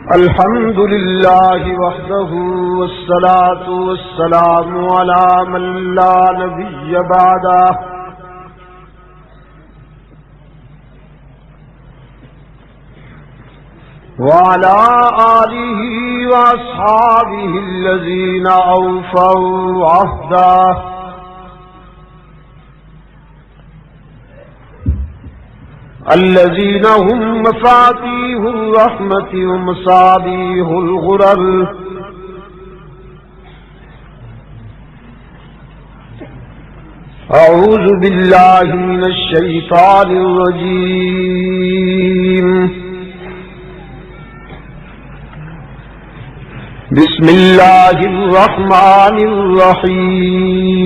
الحمد لله وحده والصلاة والسلام على من لا نبي بعده وعلى آله وأصحابه الذين أوفوا عهده الذين هم مفاتيح الرحمة ومصابيح الغرر أعوذ بالله من الشيطان الرجيم بسم الله الرحمن الرحيم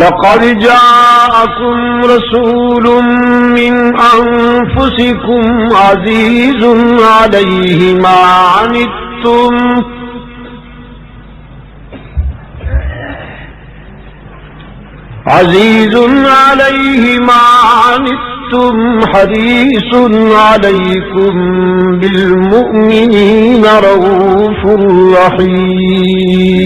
لقد جاءكم رسول من أنفسكم عزيز عليه ما عنتم حريص عليكم بالمؤمنين رؤوف رحيم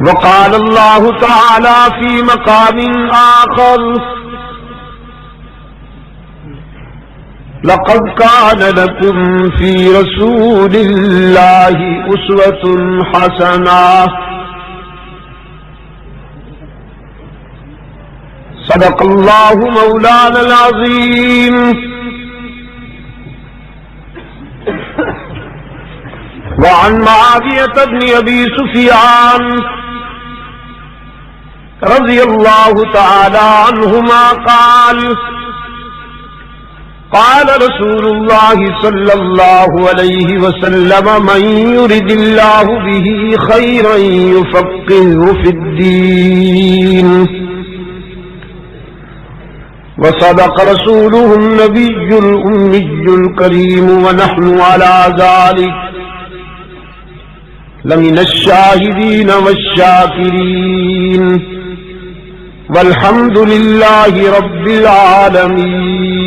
وقال الله تعالى في مقام آخر لقد كان لكم في رسول الله أسوة حسنة صدق الله مولانا العظيم وعن معاوية بن أبي سفيان رضي الله تعالى عنهما قال رسول الله صلى الله عليه وسلم من يرد الله به خيرا يفقهه في الدين وصدق رسوله النبي الأمي الكريم ونحن على ذلك لمن الشاهدين والشاكرين والحمد لله رب العالمين.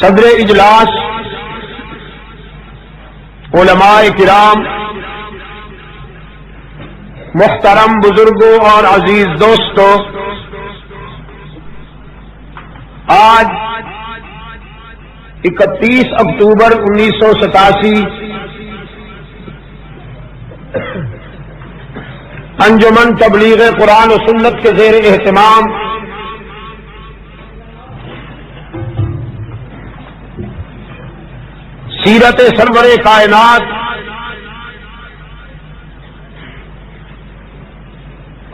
صدر اجلاس علماء کرام، محترم بزرگوں اور عزیز دوستوں، آج 31 اکتوبر 1987 انجمن تبلیغ قرآن و سنت کے زیر اہتمام سیرت سرور کائنات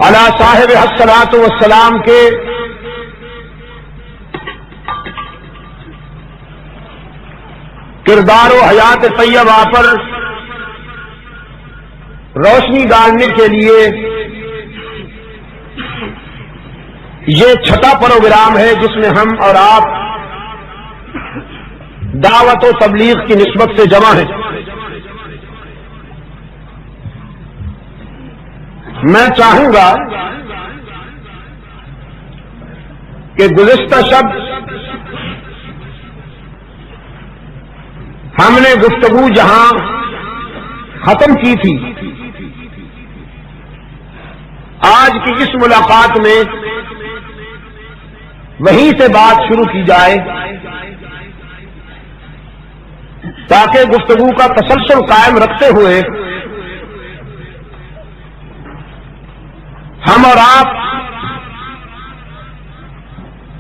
علی صاحب الصلاۃ والسلام کے کردار و حیات طیبہ پر روشنی ڈالنے کے لیے یہ چھٹا پروگرام ہے جس میں ہم اور آپ دعوت و تبلیغ کی نسبت سے جمع ہیں. میں چاہوں گا کہ گزشتہ شب ہم نے گفتگو جہاں ختم کی تھی، آج کی اس ملاقات میں وہیں سے بات شروع کی جائے تاکہ گفتگو کا تسلسل قائم رکھتے ہوئے ہم اور آپ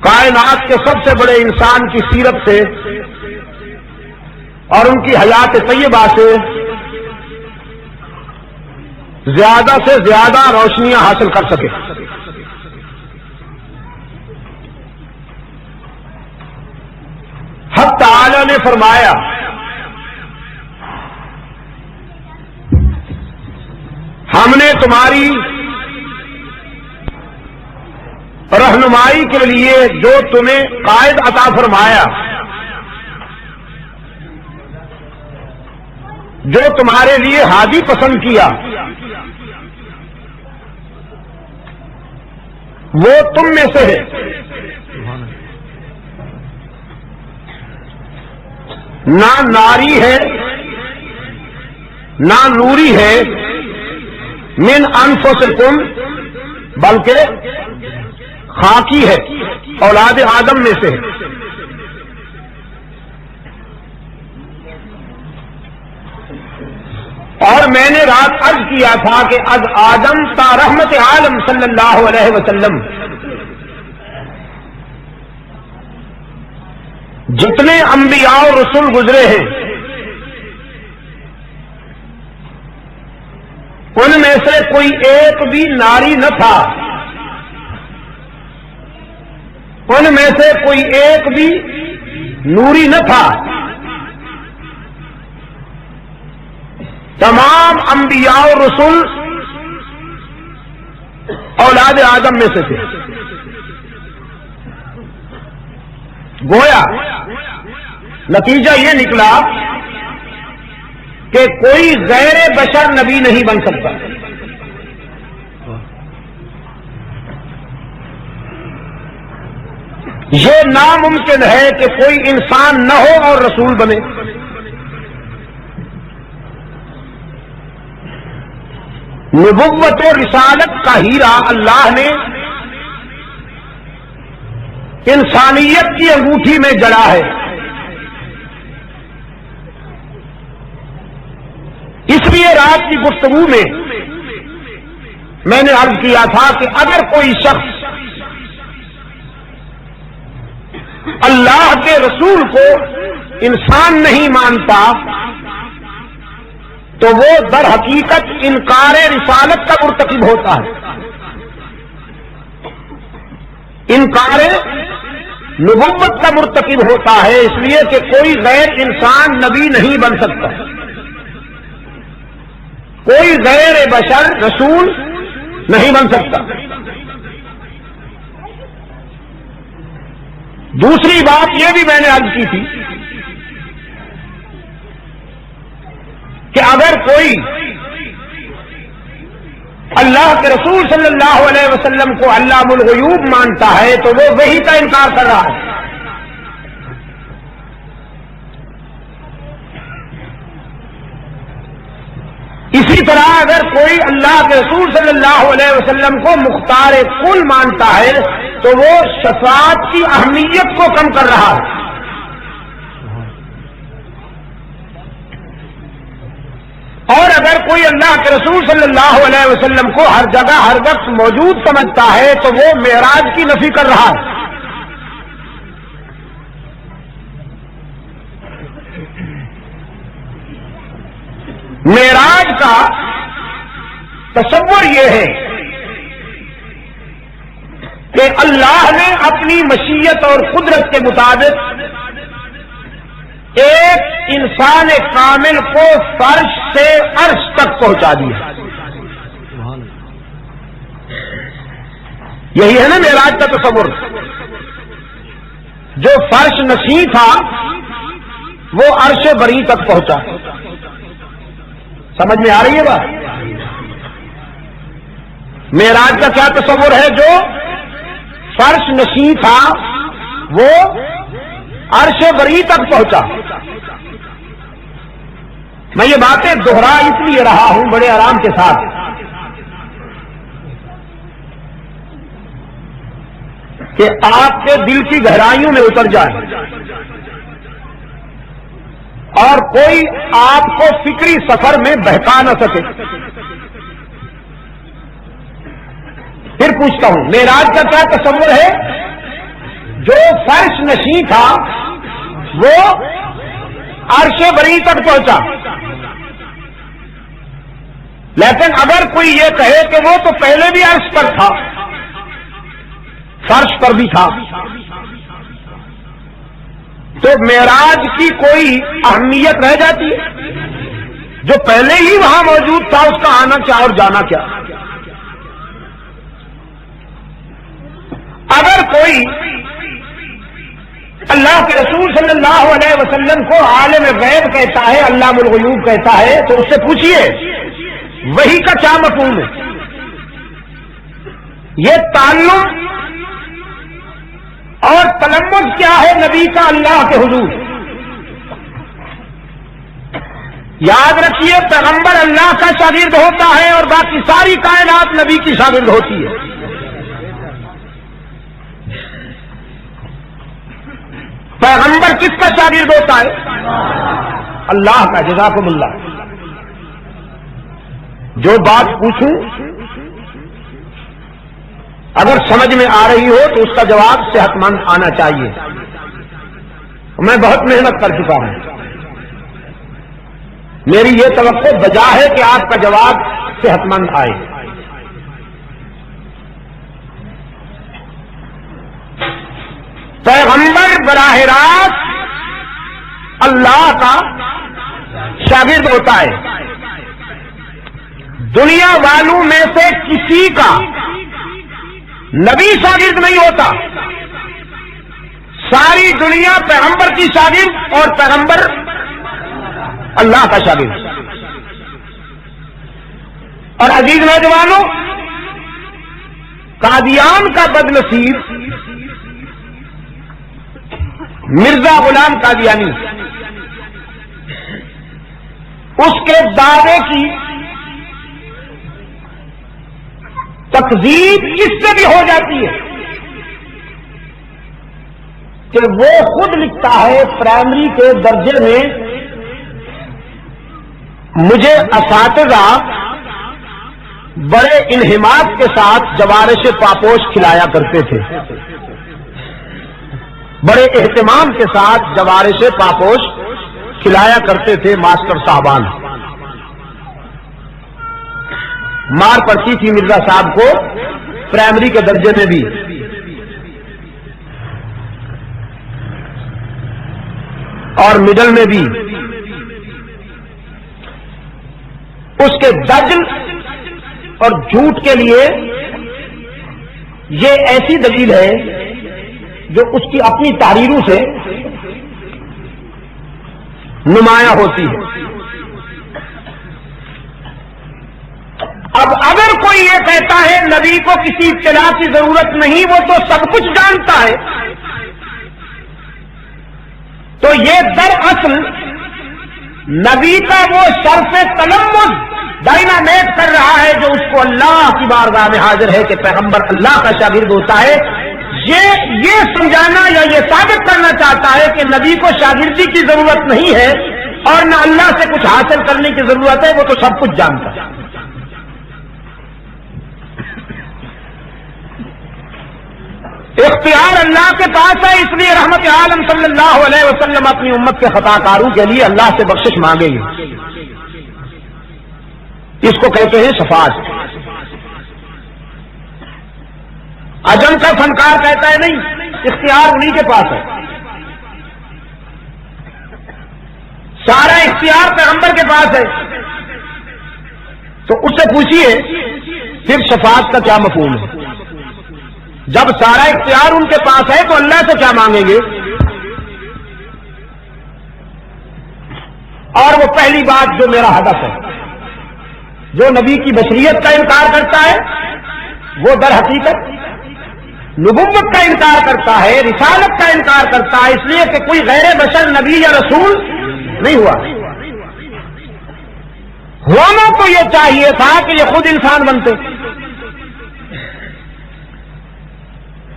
کائنات کے سب سے بڑے انسان کی سیرت سے اور ان کی حیات طیبہ سے زیادہ سے زیادہ روشنیاں حاصل کر سکے. حق تعالی نے فرمایا ہم نے تمہاری رہنمائی کے لیے جو تمہیں قائد عطا فرمایا جو تمہارے لیے ہادی پسند کیا وہ تم میں سے ہے، نہ ناری ہے نہ نوری ہے، من انفسکم، بلکہ خاکی ہے، اولاد آدم میں سے ہے۔ اور میں نے رات عرض کیا تھا کہ از آدم تا رحمت عالم صلی اللہ علیہ وسلم جتنے انبیاء اور رسول گزرے ہیں ان میں سے کوئی ایک بھی ناری نہ تھا، ان میں سے کوئی ایک بھی نوری نہ تھا، تمام انبیاء اور رسول اولاد آدم میں سے تھے۔ گویا نتیجہ یہ نکلا کہ کوئی غیر بشر نبی نہیں بن سکتا۔ یہ ناممکن ہے کہ کوئی انسان نہ ہو اور رسول بنے۔ نبوت و رسالت کا ہیرا اللہ نے انسانیت کی انگوٹھی میں جڑا ہے، اس لیے رات کی گفتگو میں نے عرض کیا تھا کہ اگر کوئی شخص اللہ کے رسول کو انسان نہیں مانتا تو وہ در حقیقت انکار رسالت کا مرتکب ہوتا ہے، انکار نبوت کا مرتکب ہوتا ہے، اس لیے کہ کوئی غیر انسان نبی نہیں بن سکتا، کوئی غیر بشر رسول نہیں بن سکتا۔ دوسری بات یہ بھی میں نے عرض کی تھی کہ اگر کوئی اللہ کے رسول صلی اللہ علیہ وسلم کو علام الغیوب مانتا ہے تو وہ وحی کا انکار کر رہا ہے۔ اسی طرح اگر کوئی اللہ کے رسول صلی اللہ علیہ وسلم کو مختار کل مانتا ہے تو وہ شفاعت کی اہمیت کو کم کر رہا ہے۔ اور اگر کوئی اللہ کے رسول صلی اللہ علیہ وسلم کو ہر جگہ ہر وقت موجود سمجھتا ہے تو وہ معراج کی نفی کر رہا ہے۔ معراج کا تصور یہ ہے کہ اللہ نے اپنی مشیت اور قدرت کے مطابق ایک انسان کامل کو فرش سے عرش تک پہنچا دیا۔ یہی ہے نا معراج کا تصور۔ جو فرش نشین تھا وہ عرش بری تک پہنچا۔ سمجھ میں آ رہی ہے بات؟ معراج کا کیا تصور ہے؟ جو فرش نشین تھا وہ عرش بری تک پہنچا۔ میں یہ باتیں دوہرا اس لیے رہا ہوں بڑے آرام کے ساتھ کہ آپ کے دل کی گہرائیوں میں اتر جائے اور کوئی آپ کو فکری سفر میں بہکا نہ سکے۔ پھر پوچھتا ہوں، معراج کا کیا تصور ہے؟ جو فرش نشین تھا وہ عرش بری تک پہنچا، لیکن اگر کوئی یہ کہے کہ وہ تو پہلے بھی عرش پر تھا، فرش پر بھی تھا، تو معراج کی کوئی اہمیت رہ جاتی ہے؟ جو پہلے ہی وہاں موجود تھا اس کا آنا کیا اور جانا کیا؟ اگر کوئی اللہ کے رسول صلی اللہ علیہ وسلم کو عالم غیب کہتا ہے، علام الغیوب کہتا ہے، تو اس سے پوچھیے وحی کا کیا مفہوم ہے؟ یہ تعلق اور تلمذ کیا ہے نبی کا اللہ کے حضور؟ یاد رکھیے، پیغمبر اللہ کا شاگرد ہوتا ہے اور باقی ساری کائنات نبی کی شاگرد ہوتی ہے۔ پیغمبر کس کا شاگرد ہوتا ہے؟ اللہ کا۔ جزاکم اللہ۔ جو بات پوچھوں اگر سمجھ میں آ رہی ہو تو اس کا جواب صحت مند آنا چاہیے۔ میں بہت محنت کر چکا ہوں، میری یہ توقع بجا ہے کہ آپ کا جواب صحت مند آئے۔ پیغمبر براہ راست اللہ کا شاگرد ہوتا ہے۔ دنیا والوں میں سے کسی کا نبی شاگرد نہیں ہوتا، ساری دنیا پیغمبر کی شاگرد اور پیغمبر اللہ کا شاگرد۔ اور عزیز نوجوانوں، قادیان کا بدنصیب مرزا غلام قادیانی، اس کے دعوے کی تکذیب اس سے بھی ہو جاتی ہے کہ وہ خود لکھتا ہے پرائمری کے درجے میں مجھے اساتذہ بڑے انہماک کے ساتھ جوارش پاپوش کھلایا کرتے تھے، بڑے اہتمام کے ساتھ جوارش پاپوش کھلایا کرتے تھے ماسٹر صاحبان۔ مار پڑتی تھی مرزا صاحب کو پرائمری کے درجے میں بھی۔ اور مڈل میں بھی۔ اس کے دجل اور جھوٹ کے لیے یہ ایسی دلیل ہے جو اس کی اپنی تحریروں سے نمایاں ہوتی ہے۔ اب اگر کوئی یہ کہتا ہے نبی کو کسی اطلاع کی ضرورت نہیں، وہ تو سب کچھ جانتا ہے، تو یہ دراصل نبی کا وہ شرف تلمذ ڈائنامیٹ کر رہا ہے جو اس کو اللہ کی بارگاہ میں حاضر ہے کہ پیغمبر اللہ کا شاگرد ہوتا ہے۔ یہ سمجھانا یا یہ ثابت کرنا چاہتا ہے کہ نبی کو شاگردی کی ضرورت نہیں ہے اور نہ اللہ سے کچھ حاصل کرنے کی ضرورت ہے، وہ تو سب کچھ جانتا ہے۔ اختیار اللہ کے پاس ہے، اس لیے رحمت عالم صلی اللہ علیہ وسلم اپنی امت کے خطا کاروں کے لیے اللہ سے بخشش مانگے گی۔ اس کو کہتے ہیں شفاعت۔ عجم کا فنکار کہتا ہے نہیں، اختیار انہی کے پاس ہے، سارا اختیار پیغمبر کے پاس ہے۔ تو اس سے پوچھیے پھر شفاعت کا کیا مفہوم ہے؟ جب سارا اختیار ان کے پاس ہے تو اللہ سے کیا مانگیں گے؟ اور وہ پہلی بات جو میرا ہدف ہے، جو نبی کی بشریت کا انکار کرتا ہے وہ در حقیقت نبوت کا انکار کرتا ہے، رسالت کا انکار کرتا ہے، اس لیے کہ کوئی غیر بشر نبی یا رسول نہیں ہوا۔ ہونا تو یہ چاہیے تھا کہ یہ خود انسان بنتے۔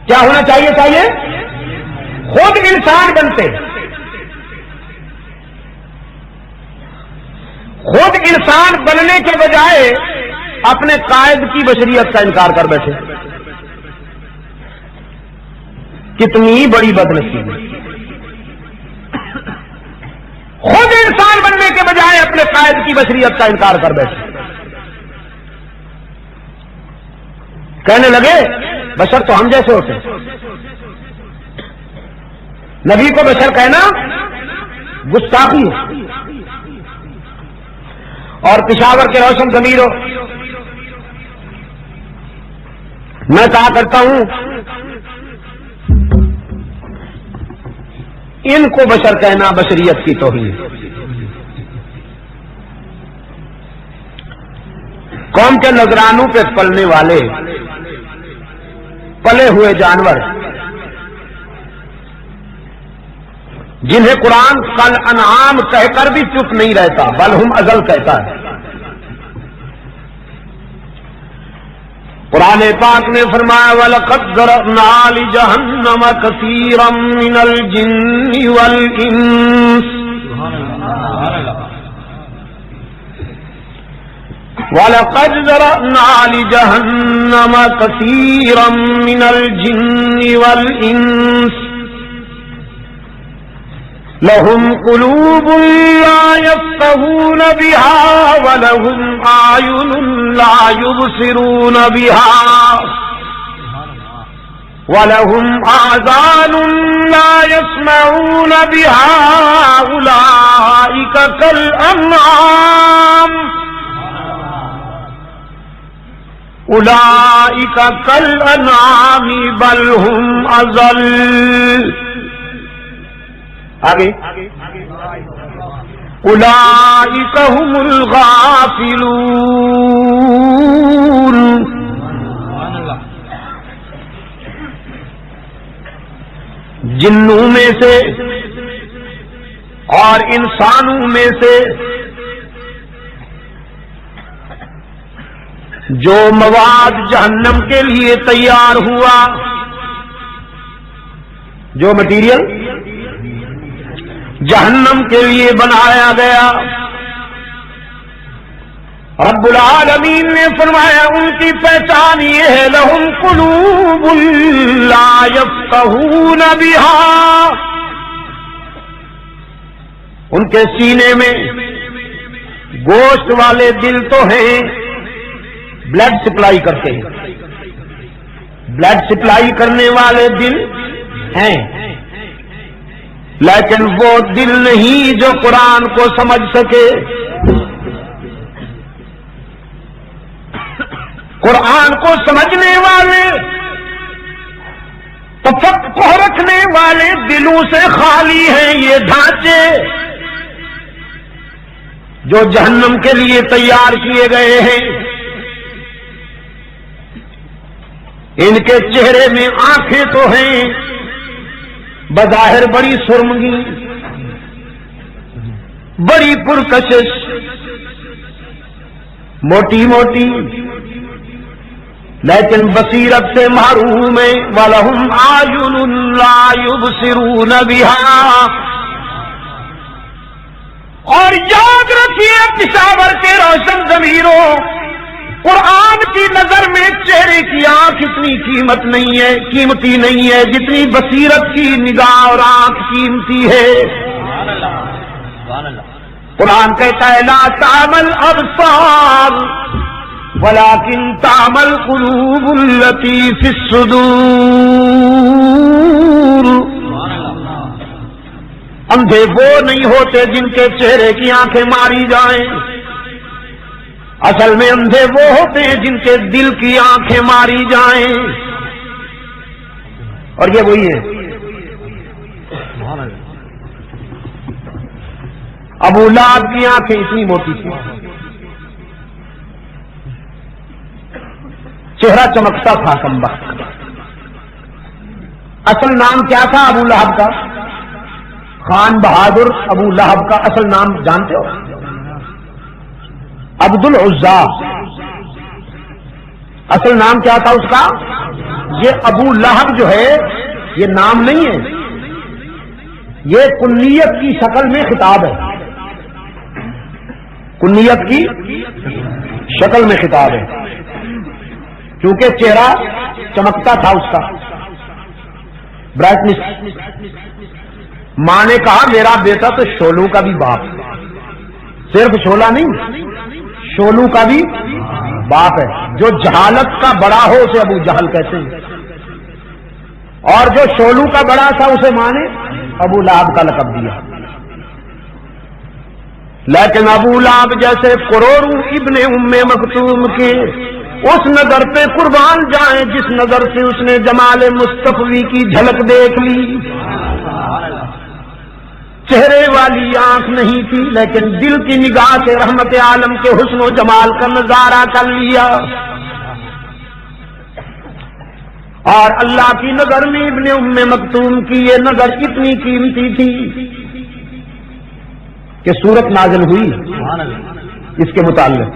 کیا ہونا چاہیے؟ خود انسان بنتے، خود انسان بننے کے بجائے اپنے قائد کی بشریت کا انکار کر بیٹھے۔ کتنی بڑی بدنصیبی! خود انسان بننے کے بجائے اپنے قائد کی بشریت کا انکار کر بیٹھے۔ کہنے لگے بشر تو ہم جیسے ہوتے ہیں۔ نبی کو بشر کہنا گستاخی ہے۔ اور پشاور کے روشن ضمیروں، میں کہا کرتا ہوں ان کو بشر کہنا بشریت کی توہین۔ قوم کے نذرانوں پہ پلنے والے پلے ہوئے جانور جنہیں قرآن کل انعام کہہ کر بھی چپ نہیں رہتا بل ہم ازل کہتا ہے۔ قرآن پاک نے فرمایا وَلَقَدْ ذَرَأْنَا لِجَهَنَّمَ كَثِيرًا مِنَ الْجِنِّ وَالْإِنسِ وَلَقَدْ ذَرَأْنَا لِجَهَنَّمَ كَثِيرًا مِنَ الْجِنِّ وَالْإِنسِ لهم قلوب لا يفقهون بها ولهم أعين لا يبصرون بها ولهم آذان لا يسمعون بها أولئك كالأنعام بل هم أضل۔ آگے اولئک هم الغافلون۔ جنوں میں سے اور انسانوں میں سے جو مواد جہنم کے لیے تیار ہوا، جو مٹیریل جہنم کے لیے بنایا گیا، رب العالمین نے فرمایا ان کی پہچان یہ ہے لہم قلوب لا یفقہون بہا، ان کے سینے میں گوشت والے دل تو ہیں، بلڈ سپلائی کرتے ہیں، بلڈ سپلائی کرنے والے دل ہیں، لیکن وہ دل نہیں جو قرآن کو سمجھ سکے، قرآن کو سمجھنے والے، تفقہ رکھنے والے دلوں سے خالی ہیں یہ ڈھانچے جو جہنم کے لیے تیار کیے گئے ہیں۔ ان کے چہرے میں آنکھیں تو ہیں، بظاہر بڑی سرمگی، بڑی پرکشش، موٹی موٹی، لیکن بصیرت سے محروم ہے۔ وَلَهُمْ أَعْيُنٌ لَا يُبْصِرُونَ بِهَا، اور یاد رکھیے پشاور کے روشن ضمیروں، قرآن کی نظر میں چہرے کی آنکھ اتنی قیمتی نہیں ہے جتنی بصیرت کی نگاہ اور آنکھ قیمتی ہے۔ قرآن کہتا ہے لا تعمل ابصار ولكن تعمل قلوب التي في الصدور۔ اندھے وہ نہیں ہوتے جن کے چہرے کی آنکھیں ماری جائیں، اصل میں اندھے وہ ہوتے ہیں جن کے دل کی آنکھیں ماری جائیں، اور یہ وہی ہے۔ ابو لہب کی آنکھیں اتنی موٹی تھی، چہرہ چمکتا تھا کمبخت۔ اصل نام کیا تھا ابو لہب کا؟ خان بہادر ابو لہب کا اصل نام جانتے ہو؟ عبد العزا۔ اصل نام کیا تھا اس کا؟ یہ ابو لہب جو ہے یہ نام نہیں ہے، یہ کنیت کی شکل میں خطاب ہے، کنیت کی شکل میں خطاب ہے، کیونکہ چہرہ چمکتا تھا اس کا، برائٹنس۔ ماں نے کہا میرا بیٹا تو شولوں کا بھی باپ، صرف شولا نہیں، شولو کا بھی باپ ہے۔ جو جہالت کا بڑا ہو اسے ابو جہل کہتے ہیں، اور جو شولو کا بڑا تھا اسے ماں نے ابو لہب کا لقب دیا۔ لیکن ابو لہب جیسے کروڑوں ابن ام مکتوم کے اس نظر پہ قربان جائیں جس نظر سے اس نے جمال مصطفی کی جھلک دیکھ لی، چہرے والی آنکھ نہیں تھی، لیکن دل کی نگاہ سے رحمت عالم کے حسن و جمال کا نظارہ کر لیا، اور اللہ کی نظر میں ابن ام مکتوم کی یہ نظر اتنی قیمتی تھی کہ سورت نازل ہوئی اس کے متعلق۔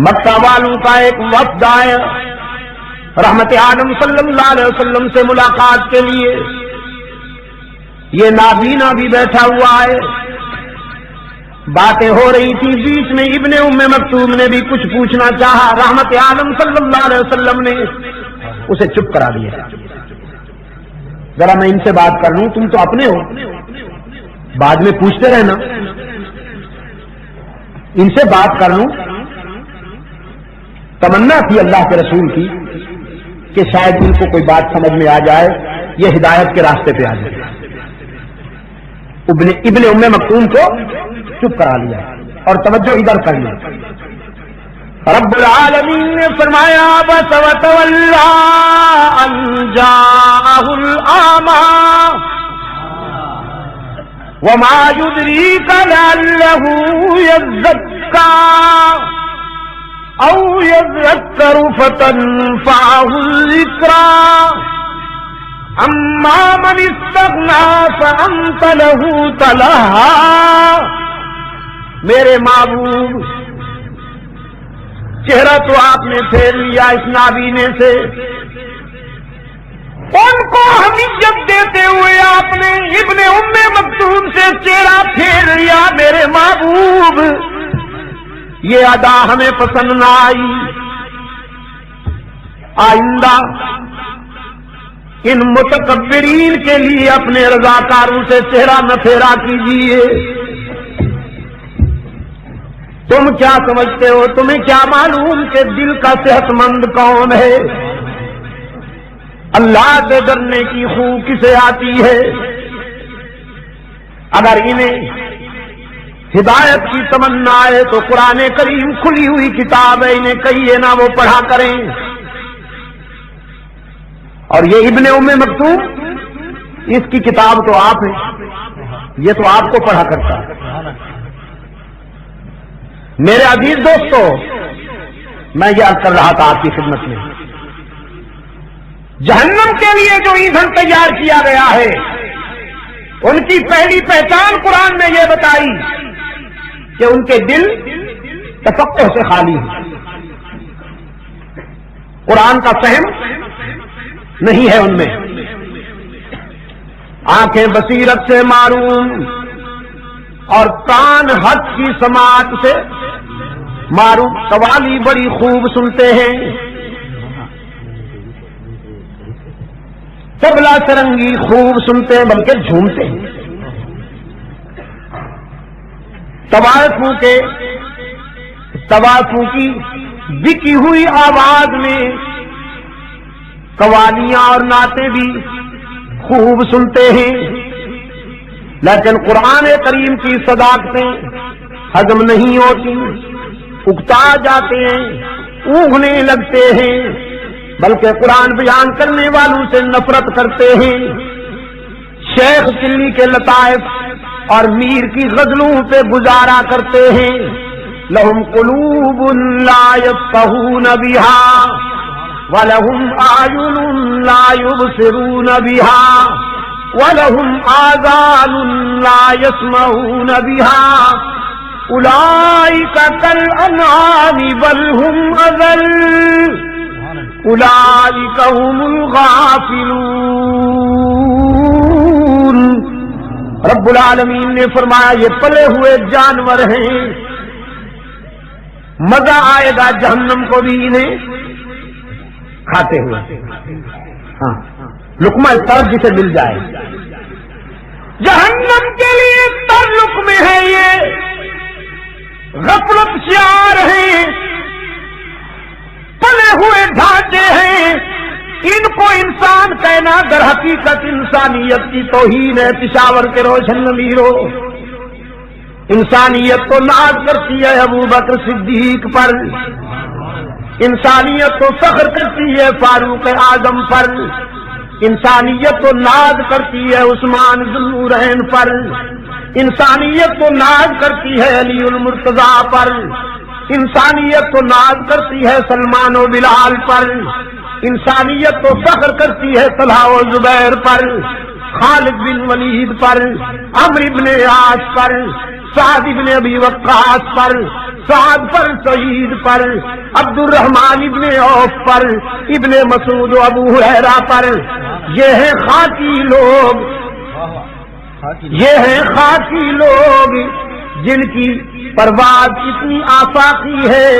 مکہ والوں کا ایک وفد آیا رحمت عالم صلی اللہ علیہ وسلم سے ملاقات کے لیے، یہ نابینا بھی بیٹھا ہوا ہے، باتیں ہو رہی تھی، بیچ میں ابن ام مکتوم نے بھی کچھ پوچھنا چاہا، رحمت عالم صلی اللہ علیہ وسلم نے اسے چپ کرا دیا۔ ذرا میں ان سے بات کر لوں، تم تو اپنے ہو، بعد میں پوچھتے رہنا، ان سے بات کر لوں۔ تمنا تھی اللہ کے رسول کی کہ شاید ان کو کوئی بات سمجھ میں آ جائے، یہ ہدایت کے راستے پہ آ جائے۔ ابن ام مکتوم کو چپ کرا لیا اور توجہ ادھر کر لی۔ رب العالمین نے فرمایا بس وتولا ان جاءہ الاعمى وما يدريك لعله يزكى او يذكر فتنفعه الذكرى اما من استغنى فانت له تلہا۔ میرے معبود، چہرہ تو آپ نے پھیر لیا اس نابینے سے، ان کو حمیت دیتے ہوئے آپ نے ابن ام مکتوم سے چہرہ پھیر لیا۔ میرے محبوب، یہ ادا ہمیں پسند نہ آئی، آئندہ ان متکبرین کے لیے اپنے رضاکاروں سے چہرہ نہ پھیرا کیجیے۔ تم کیا سمجھتے ہو، تمہیں کیا معلوم کہ دل کا صحت مند کون ہے؟ اللہ سے ڈرنے کی خو کسے آتی ہے؟ اگر انہیں ہدایت کی تمنا ہے تو قرآن کریم کھلی ہوئی کتاب ہے، انہیں کہیے نا وہ پڑھا کریں۔ اور یہ ابن ام مکتوم، اس کی کتاب تو آپ ہے، یہ تو آپ کو پڑھا کرتا ہے۔ میرے عزیز دوستو، میں یہ عرض کر رہا تھا آپ کی خدمت میں، جہنم کے لیے جو ایندھن تیار کیا گیا ہے، ان کی پہلی پہچان قرآن نے یہ بتائی کہ ان کے دل تفقہ سے خالی ہیں، قرآن کا فہم نہیں ہے ان میں، آنکھیں بصیرت سے معروم اور کان حق کی سماعت سے معروم، قوالی بڑی خوب سنتے ہیں، طبلہ سرنگی خوب سنتے ہیں بلکہ جھومتے ہیں، طوافوں کی بکی ہوئی آواز میں قوالیاں اور نعتیں بھی خوب سنتے ہیں، لیکن قرآن کریم کی صداقتیں ہضم نہیں ہوتی، اکتا جاتے ہیں، اونگنے لگتے ہیں، بلکہ قرآن بیان کرنے والوں سے نفرت کرتے ہیں، شیخ چلی کے لطائف اور میر کی غزلوں پہ گزارا کرتے ہیں۔ لہم قلوب لا یفقہون بہا وَلَهُمْ أَعْیُنٌ لَا يُبْصِرُونَ بِهَا وَلَهُمْ آذَانٌ لَا يَسْمَعُونَ بِهَا أُولَئِكَ كَالْأَنْعَامِ بَلْ هُمْ أَضَلُّ أُولَئِكَ هُمُ الْغَافِلُونَ۔ رب العالمین نے فرمایا یہ پلے ہوئے جانور ہیں، مزہ آئے گا جہنم کو بھی انہیں کھاتے ہوئے، ہاں لقمہ تر جسے مل جائے، جہنم کے لیے تر لقمے ہیں، یہ غفلت شعار ہیں، پلے ہوئے ڈھانچے ہیں، ان کو انسان کہنا در حقیقت انسانیت کی توہین ہے۔ پشاور کے روشن امیرو، انسانیت تو ناز کرتی ہے ابو بکر صدیق پر، انسانیت تو فخر کرتی ہے فاروق اعظم پر، انسانیت تو ناز کرتی ہے عثمان ذوالنورین پر، انسانیت تو ناز کرتی ہے علی المرتضیٰ پر، انسانیت تو ناز کرتی ہے سلمان و بلال پر، انسانیت تو فخر کرتی ہے طلحہ و زبیر پر، خالد بن ولید پر، عمرو بن عاص پر، سعد بن ابی وقاص پر، سعد پر، سعید پر، عبد الرحمن ابن عوف پر، ابن مسعود و ابو ہریرہ پر۔ یہ ہیں خاکی لوگ، یہ ہیں خاکی لوگ جن کی پرواز اتنی آفاقی ہے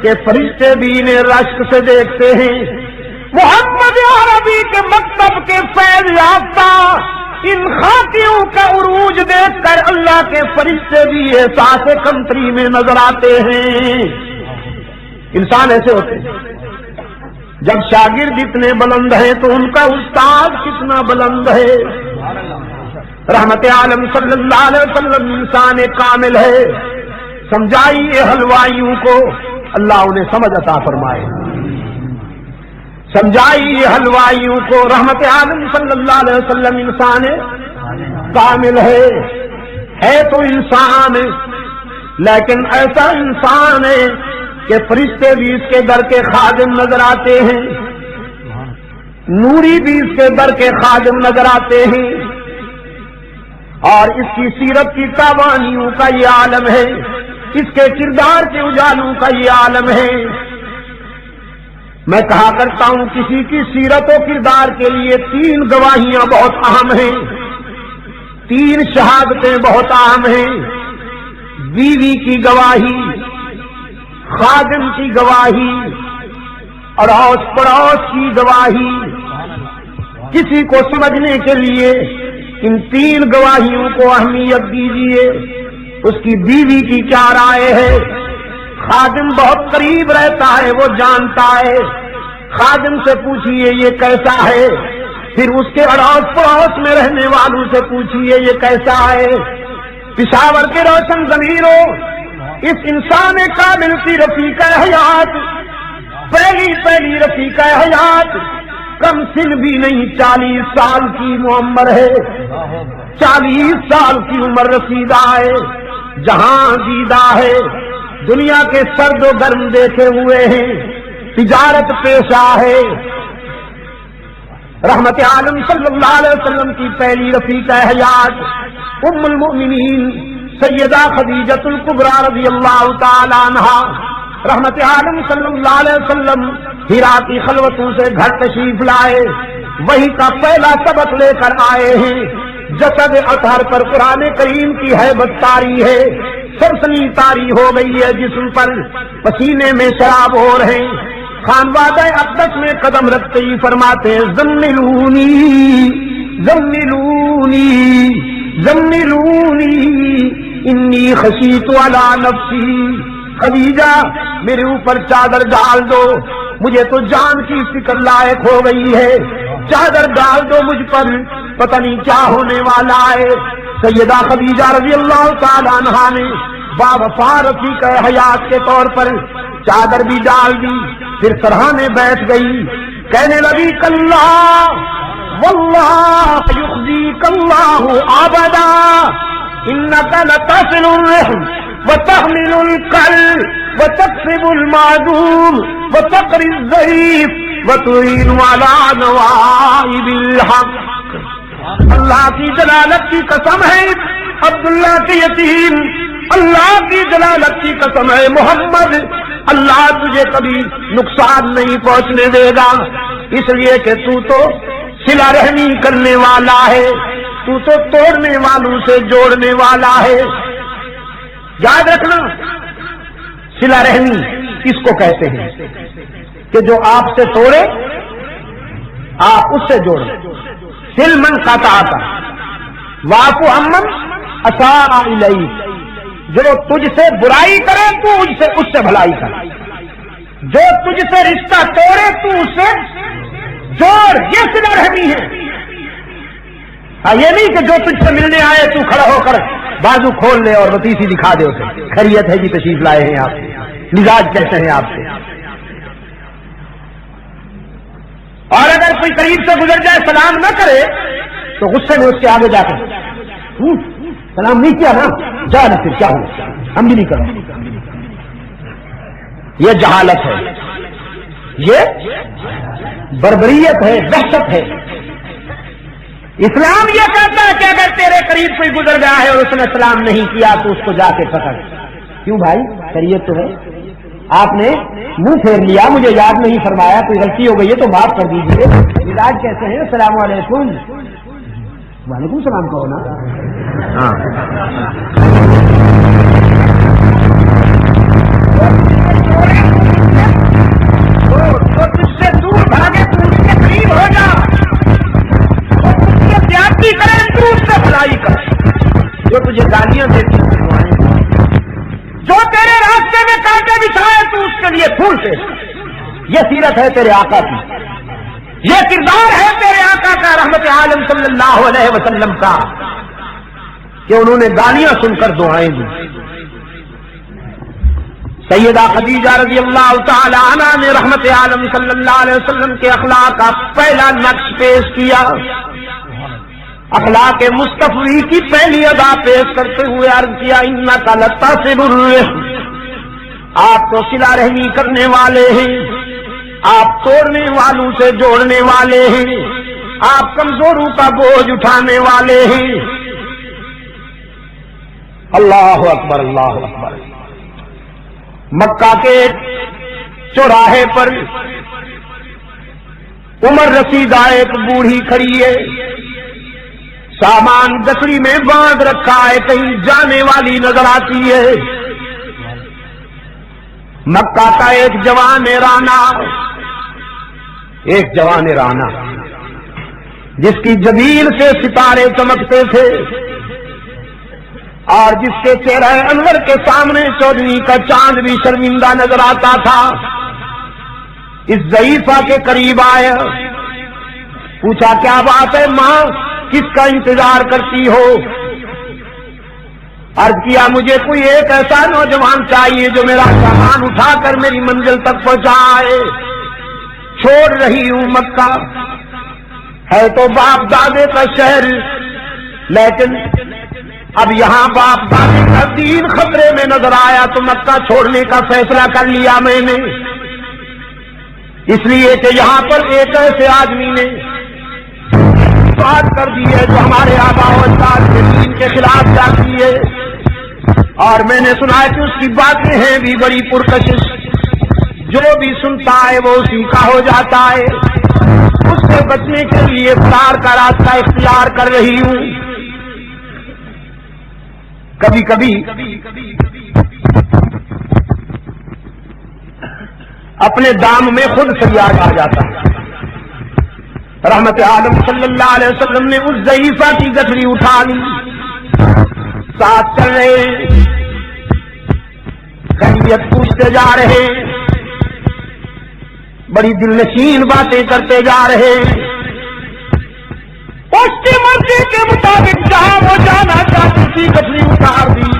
کہ فرشتے بھی انہیں رشک سے دیکھتے ہیں۔ محمد عربی کے مکتب کے فیض یافتہ ان خاکیوں کا عروج دیکھ کر اللہ کے فرشتے بھی احساس کمتری میں نظر آتے ہیں۔ انسان ایسے ہوتے ہیں، جب شاگرد اتنے بلند ہیں تو ان کا استاد کتنا بلند ہے۔ رحمت عالم صلی اللہ علیہ وسلم انسان کامل ہے، سمجھائیے حلوائیوں کو، اللہ انہیں سمجھ عطا فرمائے۔ سمجھائیے حلوائیوں کو، رحمت عالم صلی اللہ علیہ وسلم انسان کامل ہے تو انسان، لیکن ایسا انسان ہے کہ فرشتے بھی اس کے در کے خادم نظر آتے ہیں، نوری بھی اس کے در کے خادم نظر آتے ہیں، اور اس کی سیرت کی تابانیوں کا یہ عالم ہے، اس کے کردار کے اجالوں کا یہ عالم ہے۔ میں کہا کرتا ہوں کسی کی سیرت و کردار کے لیے 3 گواہیاں بہت اہم ہیں، 3 شہادتیں بہت اہم ہیں۔ بیوی کی گواہی، خادم کی گواہی، اڑوس پڑوس کی گواہی۔ کسی کو سمجھنے کے لیے ان 3 گواہیوں کو اہمیت دیجیے۔ اس کی بیوی کی کیا رائے ہے؟ خادم بہت قریب رہتا ہے، وہ جانتا ہے، خادم سے پوچھئے یہ کیسا ہے، پھر اس کے اڑوس پڑوس میں رہنے والوں سے پوچھئے یہ کیسا ہے۔ پشاور کے روشن ضمیروں، اس انسان کامل کی رفیقہ حیات، پہلی رفیقہ حیات کم سن بھی نہیں، 40 سال کی معمر ہے، 40 سال کی عمر رسیدہ ہے، جہاں دیدہ ہے، دنیا کے سرد و گرم دیکھے ہوئے ہیں، تجارت پیشہ ہے۔ رحمت عالم صلی اللہ علیہ وسلم کی پہلی رفیقہ حیات ام المؤمنین سیدہ خدیجۃ الکبریٰ رضی اللہ تعالی عنہا، رحمت عالم صلی اللہ علیہ وسلم ہیرا کی خلوتوں سے گھر تشریف لائے، وہی کا پہلا سبق لے کر آئے ہیں۔ جسد اطہر پر قرآن کریم کی ہیبت طاری ہے، سرسنی طاری ہو گئی ہے جسم پر، پسینے میں شراب ہو رہے ہیں۔ خانوادہ اقدس میں قدم رکھتے ہی فرماتے ہیں زملونی زملونی زملونی انی خشیت علی نفسی، خدیجہ میرے اوپر چادر ڈال دو، مجھے تو جان کی فکر لائق ہو گئی ہے، چادر ڈال دو مجھ پر، پتہ نہیں کیا ہونے والا ہے۔ سیدہ خدیجہ رضی اللہ تعالی عنہا نے باوفا رفیقہ حیات کے طور پر چادر بھی ڈال دی، پھر سرہانے بیٹھ گئی، کہنے لگی کلا واللہ یخزیک اللہ ابدا انک لتصل الرحم وتحمل الکل وتکسب المعدوم وتقری الضعیف وتعین علی نوائب الحق۔ اللہ کی جلالت کی قسم ہے، عبداللہ کے یتیم، اللہ کی جلالت کی قسم ہے محمد، اللہ تجھے کبھی نقصان نہیں پہنچنے دے گا، اس لیے کہ تو صلہ رحمی کرنے والا ہے، تو توڑنے والوں سے جوڑنے والا ہے۔ یاد رکھنا، صلہ رحمی کس کو کہتے ہیں کہ جو آپ سے توڑے آپ اس سے جوڑیں۔ سل من قطعک واعف عمن اساء الیک، جو تجھ سے برائی کرے تو اس سے بھلائی کر، جو تجھ سے رشتہ توڑے تو اس سے جوڑ، یہ صلہ رحمی ہے۔ یہ نہیں کہ جو تجھ سے ملنے آئے تو کھڑا ہو کر بازو کھول لے اور وتیسی دکھا دے اسے، خیریت ہے جی تشریف لائے ہیں آپ، مزاج کیسے ہیں آپ سے۔ اور اگر کوئی قریب سے گزر جائے سلام نہ کرے تو غصے میں اس کے آگے جا کر سلام نہیں کیا نا، جا نہ پھر کیا ہو، ہم بھی نہیں کریں. یہ جہالت ہے، یہ بربریت ہے، دہشت ہے. اسلام یہ کہتا ہے کہ اگر تیرے قریب کوئی گزر گیا ہے اور اس نے سلام نہیں کیا تو اس کو جا کے پکڑ. کیوں بھائی، شریعت تو ہے. آپ نے منہ پھیر لیا، مجھے یاد نہیں فرمایا، کوئی غلطی ہو گئی ہے تو معاف کر دیجیے. مزاج کیسے ہیں؟ السلام علیکم. وعلیکم السلام کہو نا. ہاں تو تجھ سے دور بھاگے تو اس کے قریب ہو جا، تو تجھ سے زیادتی کرے تو اس سے بھلائی کر. جو تجھے گالیاں دیتی جو تیرے راستے میں کانٹے بچھائے تو اس کے لیے پھول پیش کر. یہ سیرت ہے تیرے آقا کی، یہ کردار ہے تیرے آقا کا رحمت عالم صلی اللہ علیہ وسلم کا کہ انہوں نے گالیاں سن کر دعائیں دی. سیدہ خدیجہ رضی اللہ تعالی عنہا نے رحمت عالم صلی اللہ علیہ وسلم کے اخلاق کا پہلا نقش پیش کیا. اخلاق مصطفی کی پہلی ادا پیش کرتے ہوئے عرض کیا انک لتصل الرحم، آپ تو صلہ رحمی کرنے والے ہیں، آپ توڑنے والوں سے جوڑنے والے ہیں، آپ کمزوروں کا بوجھ اٹھانے والے ہیں. اللہ اکبر اللہ اکبر. مکہ کے چوراہے پر عمر رسیدہ ایک بوڑھی کھڑی ہے، سامان گٹری میں باندھ رکھا ہے، کہیں جانے والی نظر آتی ہے. مکہ کا ایک جوان رانا جس کی جبین سے ستارے چمکتے تھے اور جس کے چہرہ انور کے سامنے چودھویں کا چاند بھی شرمندہ نظر آتا تھا، اس ضعیفہ کے قریب آیا. پوچھا کیا بات ہے ماں، کس کا انتظار کرتی ہو؟ عرض کیا مجھے کوئی ایک ایسا نوجوان چاہیے جو میرا سامان اٹھا کر میری منزل تک پہنچائے. چھوڑ رہی ہوں مکہ، ہے تو باپ دادے کا شہر، لیکن اب یہاں باپ دادے کا دین خطرے میں نظر آیا تو مکہ چھوڑنے کا فیصلہ کر لیا میں نے، اس لیے کہ یہاں پر ایک ایسے آدمی نے بات کر دی ہے جو ہمارے آباء و اجداد کے دین کے خلاف جاتی ہے، اور میں نے سنا ہے کہ اس کی باتیں ہیں بھی بڑی پرکشش، جو بھی سنتا ہے وہ اسی کا ہو جاتا ہے. اس سے بچنے کے لیے افطار کا راستہ اختیار کر رہی ہوں. کبھی کبھی اپنے دام میں خود فریاد آ جاتا ہے. رحمت عالم صلی اللہ علیہ وسلم نے اس ضعیفہ کی گٹھڑی اٹھا لی، ساتھ چل رہے، خیریت پوچھتے جا رہے، بڑی دل نشین باتیں کرتے جا رہے. اس کی مرضی کے مطابق جہاں وہ جانا چاہتی تھی گٹھڑی اتار دی.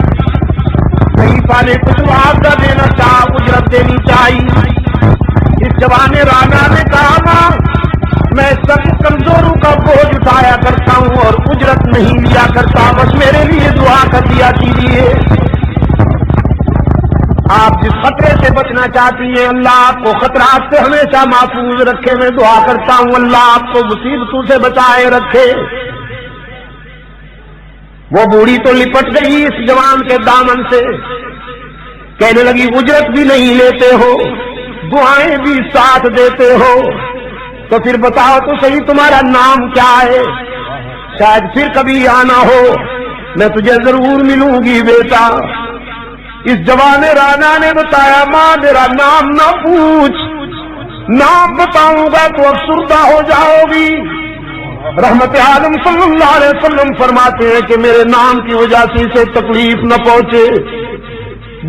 ضعیفہ نے کچھ معاوضہ دینا چاہا، اجرت دینی چاہیے. اس جوان رانا نے کہا ماں میں سب کمزوروں کا بوجھ اٹھایا کرتا ہوں اور اجرت نہیں لیا کرتا، بس میرے لیے دعا کر دیا کیجیے. آپ جس خطرے سے بچنا چاہتی ہیں اللہ آپ کو خطرات سے ہمیشہ محفوظ رکھے. میں دعا کرتا ہوں اللہ آپ کو مصیبتوں سے بچائے رکھے. وہ بوڑھی تو لپٹ گئی اس جوان کے دامن سے، کہنے لگی اجرت بھی نہیں لیتے ہو، دعائیں بھی ساتھ دیتے ہو، تو پھر بتاؤ تو صحیح تمہارا نام کیا ہے؟ شاید پھر کبھی آنا ہو، میں تجھے ضرور ملوں گی بیٹا. اس جوان رانا نے بتایا ماں میرا نام نہ پوچھ، نام بتاؤں گا تو افسردہ ہو جاؤ گی. رحمت عالم صلی اللہ علیہ وسلم فرماتے ہیں کہ میرے نام کی وجہ سے اسے تکلیف نہ پہنچے.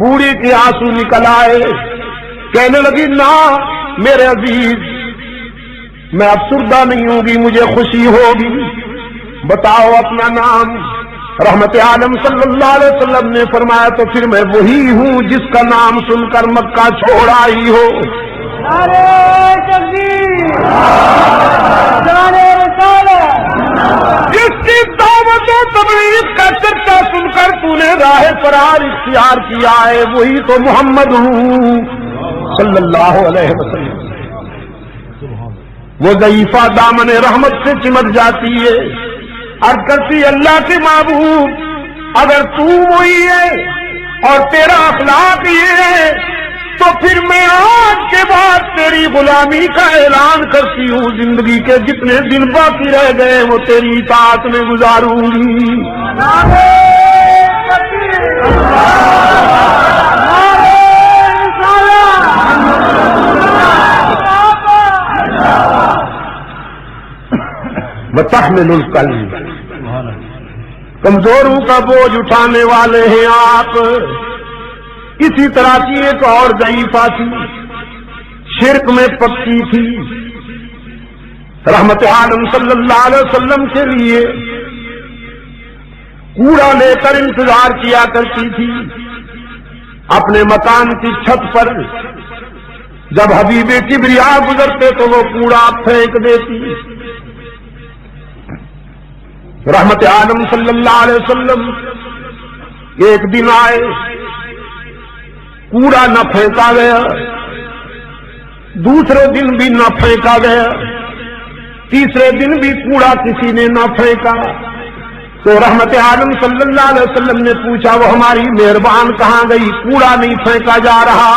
بوڑھی کے آنسو نکل آئے، کہنے لگی نہ میرے عزیز میں افسردہ نہیں ہوگی، مجھے خوشی ہوگی، بتاؤ اپنا نام. رحمت عالم صلی اللہ علیہ وسلم نے فرمایا تو پھر میں وہی ہوں جس کا نام سن کر مکہ چھوڑ آئی ہو. نعرہ تکبیر، نعرہ رسالت۔ جس کی دعوت و تبلیغ کا چرچا سن کر تو نے راہ فرار اختیار کیا ہے وہی تو محمد ہوں صلی اللہ علیہ وسلم۔ وہ ضعیفہ دامن رحمت سے چمٹ جاتی ہے، عرض کرتی اللہ کے محبوب اگر تو وہی ہے اور تیرا اخلاق یہ ہے تو پھر میں آج کے بعد تیری غلامی کا اعلان کرتی ہوں، زندگی کے جتنے دن باقی رہ گئے وہ تیری اطاعت میں گزاروں گی۔ نعرہ تکبیر، نعرہ رسالت۔ وتحمل القلب، کمزوروں کا بوجھ اٹھانے والے ہیں آپ۔ اسی طرح کی ایک اور ضعیفہ تھی، شرک میں پکی تھی، رحمت عالم صلی اللہ علیہ وسلم کے لیے کوڑا لے کر انتظار کیا کرتی تھی اپنے مکان کی چھت پر۔ جب حبیب کبریا گزرتے تو وہ کوڑا پھینک دیتی۔ رحمت عالم صلی اللہ علیہ وسلم ایک دن آئے، کوڑا نہ پھینکا گیا، دوسرے دن بھی نہ پھینکا گیا، تیسرے دن بھی کوڑا کسی نے نہ پھینکا۔ تو رحمت عالم صلی اللہ علیہ وسلم نے پوچھا وہ ہماری مہربان کہاں گئی، کوڑا نہیں پھینکا جا رہا۔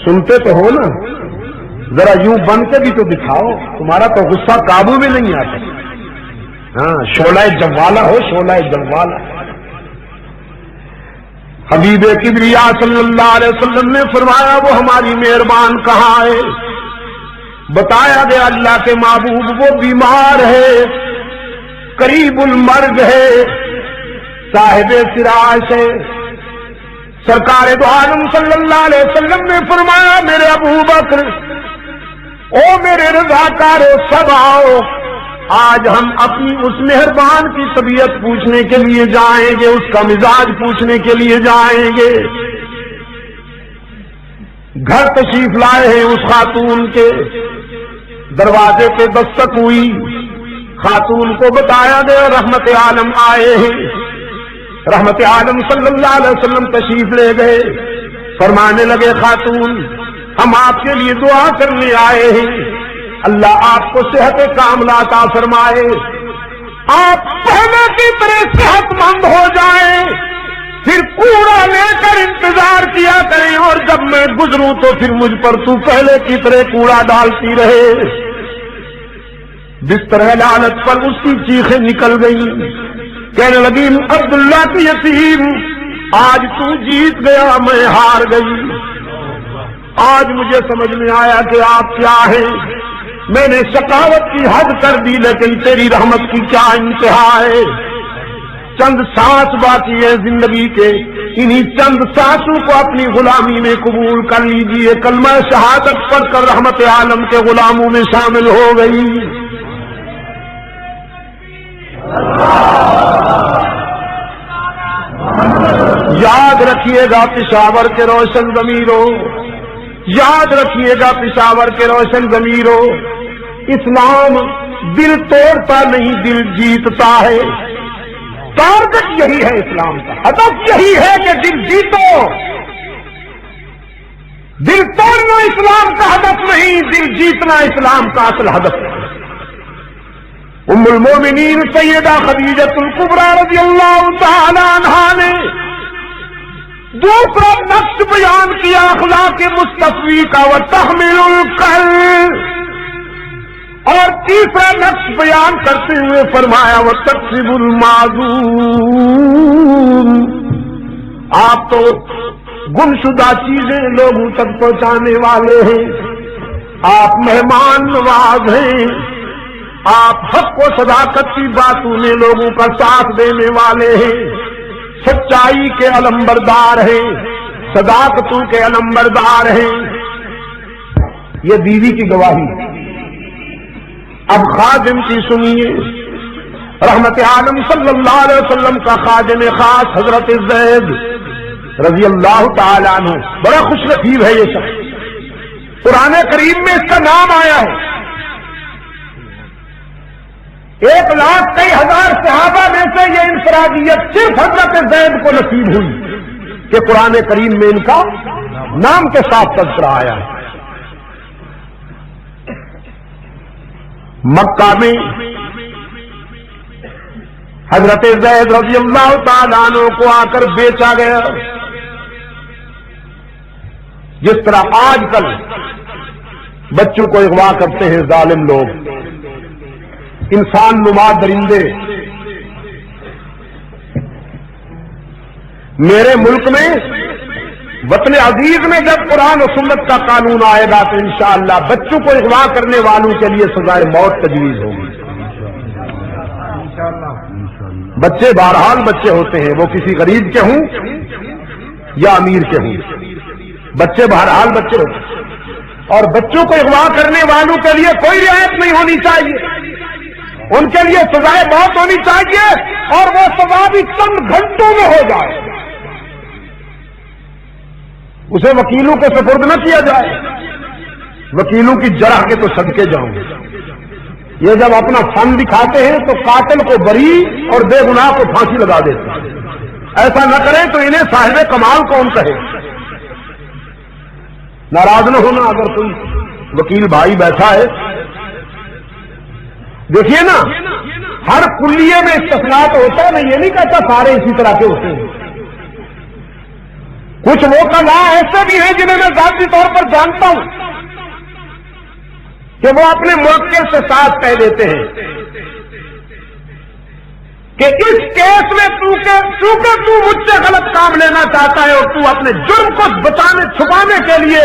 سنتے تو ہو نا، ذرا یوں بن کے بھی تو دکھاؤ، تمہارا تو غصہ قابو میں نہیں آتا۔ ہاں شعلہ جوالا ہو، شعلہ جوالا۔ حبیب کبریا صلی اللہ علیہ وسلم نے فرمایا وہ ہماری مہربان کہاں ہے؟ بتایا گیا اللہ کے محبوب وہ بیمار ہے، قریب المرگ ہے، صاحب فراش ہے۔ سرکار دو عالم صلی اللہ علیہ وسلم نے فرمایا میرے ابو بکر، او میرے رضاکارو سب آؤ، آج ہم اپنی اس مہربان کی طبیعت پوچھنے کے لیے جائیں گے، اس کا مزاج پوچھنے کے لیے جائیں گے۔ گھر تشریف لائے ہیں اس خاتون کے، دروازے پہ دستک ہوئی، خاتون کو بتایا گیا رحمت عالم آئے ہیں۔ رحمت عالم صلی اللہ علیہ وسلم تشریف لے گئے، فرمانے لگے خاتون ہم آپ کے لیے دعا کرنے آئے ہیں، اللہ آپ کو صحت کاملہ عطا فرمائے، آپ پہلے کی طرح صحت مند ہو جائیں، پھر کوڑا لے کر انتظار کیا کریں اور جب میں گزروں تو پھر مجھ پر تو پہلے کی طرح کوڑا ڈالتی رہے۔ بستر لعنت پر اس کی چیخیں نکل گئیں، کہنے لگی عبداللہ کی یتیم آج تو جیت گیا میں ہار گئی، آج مجھے سمجھ میں آیا کہ آپ کیا ہیں، میں نے شقاوت کی حد کر دی لیکن تیری رحمت کی کیا انتہا ہے۔ چند سانس باقی ہے زندگی کے، انہی چند سانسوں کو اپنی غلامی میں قبول کر لیجئے، کلمہ شہادت پڑھ کر رحمت عالم کے غلاموں میں شامل ہو گئی۔ یاد رکھیے گا پشاور کے روشن ضمیروں، یاد رکھیے گا پشاور کے روشن ضمیروں، اسلام دل توڑتا نہیں دل جیتتا ہے۔ ٹارگٹ یہی ہے اسلام کا، ہدف یہی ہے کہ دل جیتو، دل توڑنا اسلام کا ہدف نہیں، دل جیتنا اسلام کا اصل ہدف ہے۔ ام المومنین سیدہ خدیجہ الکبریٰ رضی اللہ تعالی عنہا نے دوسرا نقش بیان کیا اخلاق مصطفی کا، وتحمل القلب، اور تیسرا نقش بیان کرتے ہوئے فرمایا وتکسب المعذور، آپ تو گمشدہ چیزیں لوگوں تک پہنچانے والے ہیں، آپ مہمان نواز ہیں، آپ حق و صداقت کی باتوں میں لوگوں کا ساتھ دینے والے ہیں، سچائی کے علمبردار ہیں، صداقتوں کے علمبردار ہیں۔ یہ بیوی کی گواہی۔ اب خادم کی سنیے، رحمت عالم صلی اللہ علیہ وسلم کا خادم خاص حضرت زید رضی اللہ تعالی عنہ بڑا خوش نصیب ہے یہ شخص، قرآن کریم میں اس کا نام آیا ہے۔ 1,00,000 صحابہ میں سے یہ انفرادیت صرف حضرت زید کو نصیب ہوئی کہ قرآن کریم میں ان کا نام کے ساتھ تذکرہ آیا ہے۔ مکہ میں حضرت زید رضی اللہ تعالیٰ عنہ کو آ کر بیچا گیا، جس طرح آج کل بچوں کو اغوا کرتے ہیں ظالم لوگ، انسان نما درندے۔ میرے ملک میں وطن عزیز میں جب قرآن و سنت کا قانون آئے گا تو انشاءاللہ بچوں کو اغوا کرنے والوں کے لیے سزائے موت تجویز ہوگی۔ بچے بہرحال بچے ہوتے ہیں، وہ کسی غریب کے ہوں یا امیر کے ہوں، بچے بہرحال بچے ہوتے ہیں، اور بچوں کو اغوا کرنے والوں کے لیے کوئی رعایت نہیں ہونی چاہیے، ان کے لیے سزائے موت ہونی چاہیے، اور وہ سزا بھی چند گھنٹوں میں ہو جائے، اسے وکیلوں کے سپرد نہ کیا جائے۔ وکیلوں کی جرح کے تو صدقے جاؤں گے، یہ جب اپنا فن دکھاتے ہیں تو قاتل کو بری اور بے گناہ کو پھانسی لگا دیتے ہیں۔ ایسا نہ کریں تو انہیں صاحب کمال کون کہے؟ ناراض نہ ہونا اگر کوئی وکیل بھائی بیٹھا ہے۔ دیکھیے نا، ہر کلیے میں استثناء تو ہوتا ہے، میں یہ نہیں کہتا سارے اسی طرح کے ہوتے ہیں، کچھ وکلاء ایسے بھی ہیں جنہیں میں ذاتی طور پر جانتا ہوں کہ وہ اپنے موقع سے ساتھ کہہ دیتے ہیں کہ اس کیس میں چونکہ تو مجھ سے غلط کام لینا چاہتا ہے اور تو اپنے جرم کو بچانے چھپانے کے لیے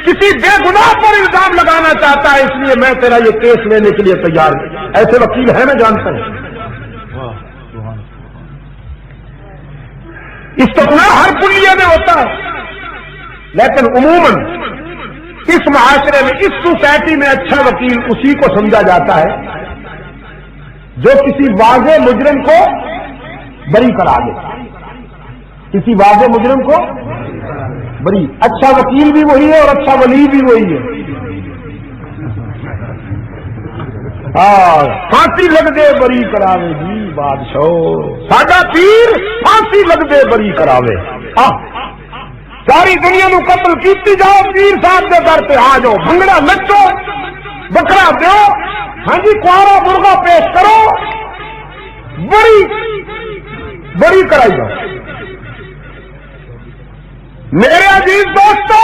کسی بے گناہ پر الزام لگانا چاہتا ہے، اس لیے میں تیرا یہ کیس لینے کے لیے تیار ہوں۔ ایسے وکیل ہیں، میں جانتا ہوں۔ استثناء ہر کلیے میں ہوتا ہے، لیکن عموماً اس معاشرے میں، اس سوسائٹی میں اچھا وکیل اسی کو سمجھا جاتا ہے جو کسی واضح مجرم کو بری کرا دے، کسی واضح مجرم کو بری۔ اچھا وکیل بھی وہی ہے اور اچھا ولی بھی وہی ہے۔ پھانسی لگ دے بری کراوے جی بادشاہ، ساڈا پیر پھانسی لگ دے بری کراوے۔ ساری دنیا نو قتل کیتی جاؤ، پیر صاحب کے در پہ آ جاؤ، بھنگڑا نچو، بکرا دو، ہاں جی کوارا مرغا پیش کرو، بری کرائی جاؤ۔ میرے عزیز دوستو،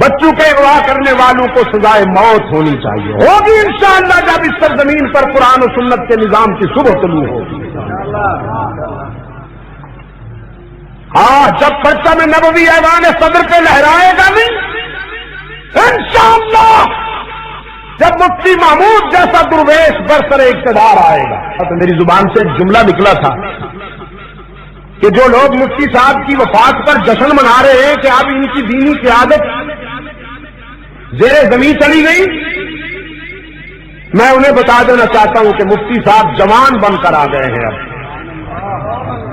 بچوں کے اغوا کرنے والوں کو سزائے موت ہونی چاہیے، ہوگی انشاءاللہ جب اس سرزمین پر قرآن و سنت کے نظام کی صبح طلوع ہوگی۔ جب پرچم نبوی ایوان صدر پہ لہرائے گا نہیں، انشاءاللہ جب مفتی محمود جیسا درویش برسر اقتدار آئے گا۔ تو میری زبان سے ایک جملہ نکلا تھا کہ جو لوگ مفتی صاحب کی وفات پر جشن منا رہے ہیں کہ اب ان کی دینی قیادت زیر زمین چلی گئی، میں انہیں بتا دینا چاہتا ہوں کہ مفتی صاحب جوان بن کر آ گئے ہیں۔ اب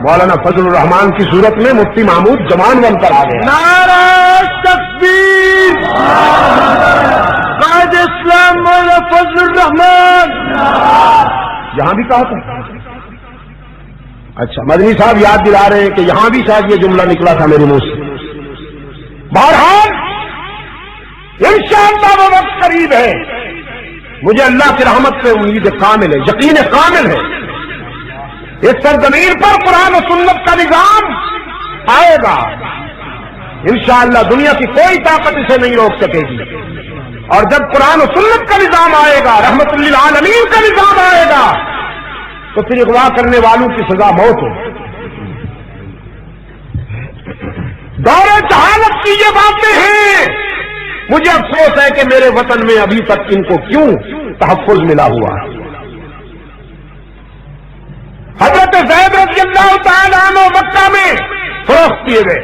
مولانا فضل الرحمان کی صورت میں مفتی محمود جوان بن کر آ گئے۔ نعرہ تکبیر، قائد اسلام مولانا فضل الرحمان۔ یہاں بھی کہا تھا؟ اچھا، مدنی صاحب یاد دلا رہے ہیں کہ یہاں بھی شاید یہ جملہ نکلا تھا میرے منہ سے۔ بہرحال انشاءاللہ وہ وقت قریب ہے، مجھے اللہ کی رحمت سے امید کامل ہے، یقین کامل ہے، اس سرزمین پر قرآن و سنت کا نظام آئے گا انشاءاللہ، دنیا کی کوئی طاقت اسے نہیں روک سکے گی۔ اور جب قرآن و سنت کا نظام آئے گا، رحمت للعالمین کا نظام آئے گا، تو پھر اغوا کرنے والوں کی سزا موت ہو۔ دور جہالت کی یہ باتیں ہیں، مجھے افسوس ہے کہ میرے وطن میں ابھی تک ان کو کیوں تحفظ ملا ہوا ہے۔ حضرت زید رضی اللہ تعالیٰ عنہ مکہ میں فروخت کیے گئے،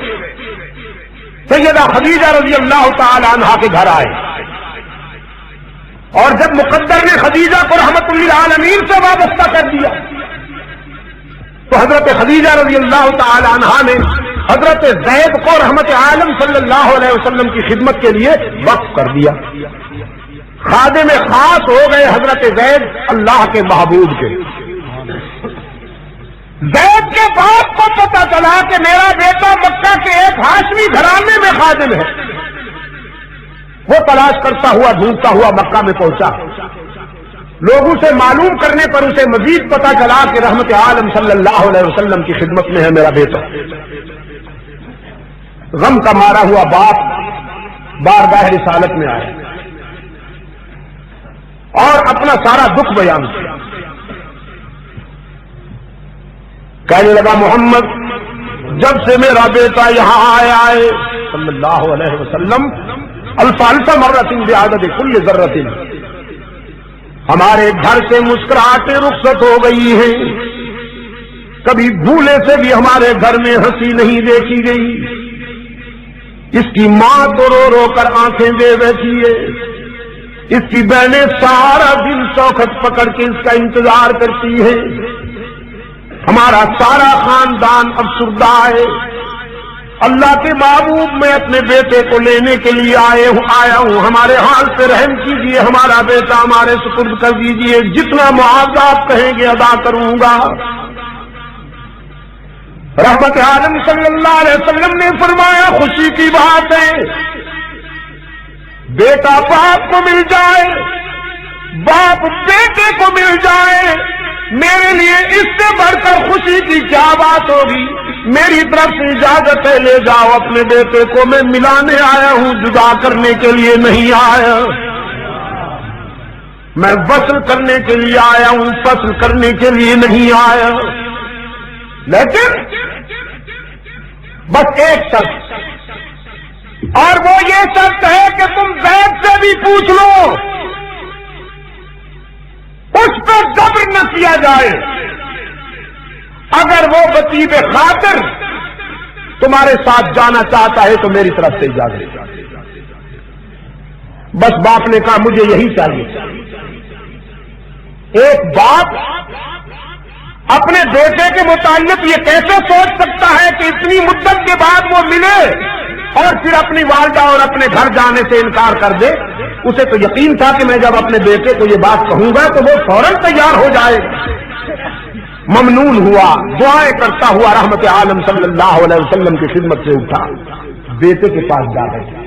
سیدہ خدیجہ رضی اللہ تعالیٰ عنہ کے گھر آئے، اور جب مقدر نے خدیجہ کو رحمت للعالمین سے وابستہ کر دیا تو حضرت خدیجہ رضی اللہ تعالی عنہا نے حضرت زید کو رحمت عالم صلی اللہ علیہ وسلم کی خدمت کے لیے وقف کر دیا. خادم خاص ہو گئے حضرت زید اللہ کے محبوب کے. زید کے باپ کو پتا چلا کہ میرا بیٹا مکہ کے ایک ہاشمی گھرانے میں خادم ہے. وہ تلاش کرتا ہوا ڈھونڈتا ہوا مکہ میں پہنچا. لوگوں سے معلوم کرنے پر اسے مزید پتا چلا کہ رحمت عالم صلی اللہ علیہ وسلم کی خدمت میں ہے میرا بیٹا. غم کا مارا ہوا باپ بارگاہ رسالت میں آیا اور اپنا سارا دکھ بیان کیا. کہنے لگا محمد جب سے میرا بیٹا یہاں آیا ہے صلی اللہ علیہ وسلم الفالفہ مرۃ بعدد کل ذرۃ ہمارے گھر سے مسکراہٹیں رخصت ہو گئی ہیں. کبھی بھولے سے بھی ہمارے گھر میں ہنسی نہیں دیکھی گئی. اس کی ماں تو رو رو کر آنکھیں دے بیٹھی ہے. اس کی بہنیں سارا دن چوکھٹ پکڑ کے اس کا انتظار کرتی ہیں. ہمارا سارا خاندان افسردہ ہے. اللہ کے محبوب میں اپنے بیٹے کو لینے کے لیے آیا ہوں. ہمارے حال پہ رحم کیجیے. ہمارا بیٹا ہمارے سپرد کر دیجیے. جتنا معاوضہ آپ کہیں گے ادا کروں گا. رحمت عالم صلی اللہ علیہ وسلم نے فرمایا خوشی کی بات ہے بیٹا باپ کو مل جائے, باپ بیٹے کو مل جائے. میرے لیے اس سے بڑھ کر خوشی کی کیا بات ہوگی. میری طرف سے اجازت ہے, لے جاؤ اپنے بیٹے کو. میں ملانے آیا ہوں, جدا کرنے کے لیے نہیں آیا. میں وصل کرنے کے لیے آیا ہوں, فصل کرنے کے لیے نہیں آیا. لیکن بس ایک شرط, اور وہ یہ شرط ہے کہ تم زید سے بھی پوچھ لو, اس پر جبر نہ کیا جائے. اگر وہ بطیب خاطر تمہارے ساتھ جانا چاہتا ہے تو میری طرف سے اجازت. بس باپ نے کہا مجھے یہی چاہیے. ایک باپ اپنے بیٹے کے متعلق یہ کیسے سوچ سکتا ہے کہ اتنی مدت کے بعد وہ ملے اور پھر اپنی والدہ اور اپنے گھر جانے سے انکار کر دے. اسے تو یقین تھا کہ میں جب اپنے بیٹے کو یہ بات کہوں گا تو وہ فوراً تیار ہو جائے. ممنون ہوا, دعائیں کرتا ہوا رحمت عالم صلی اللہ علیہ وسلم کی خدمت سے اٹھا, بیٹے کے پاس جا گیا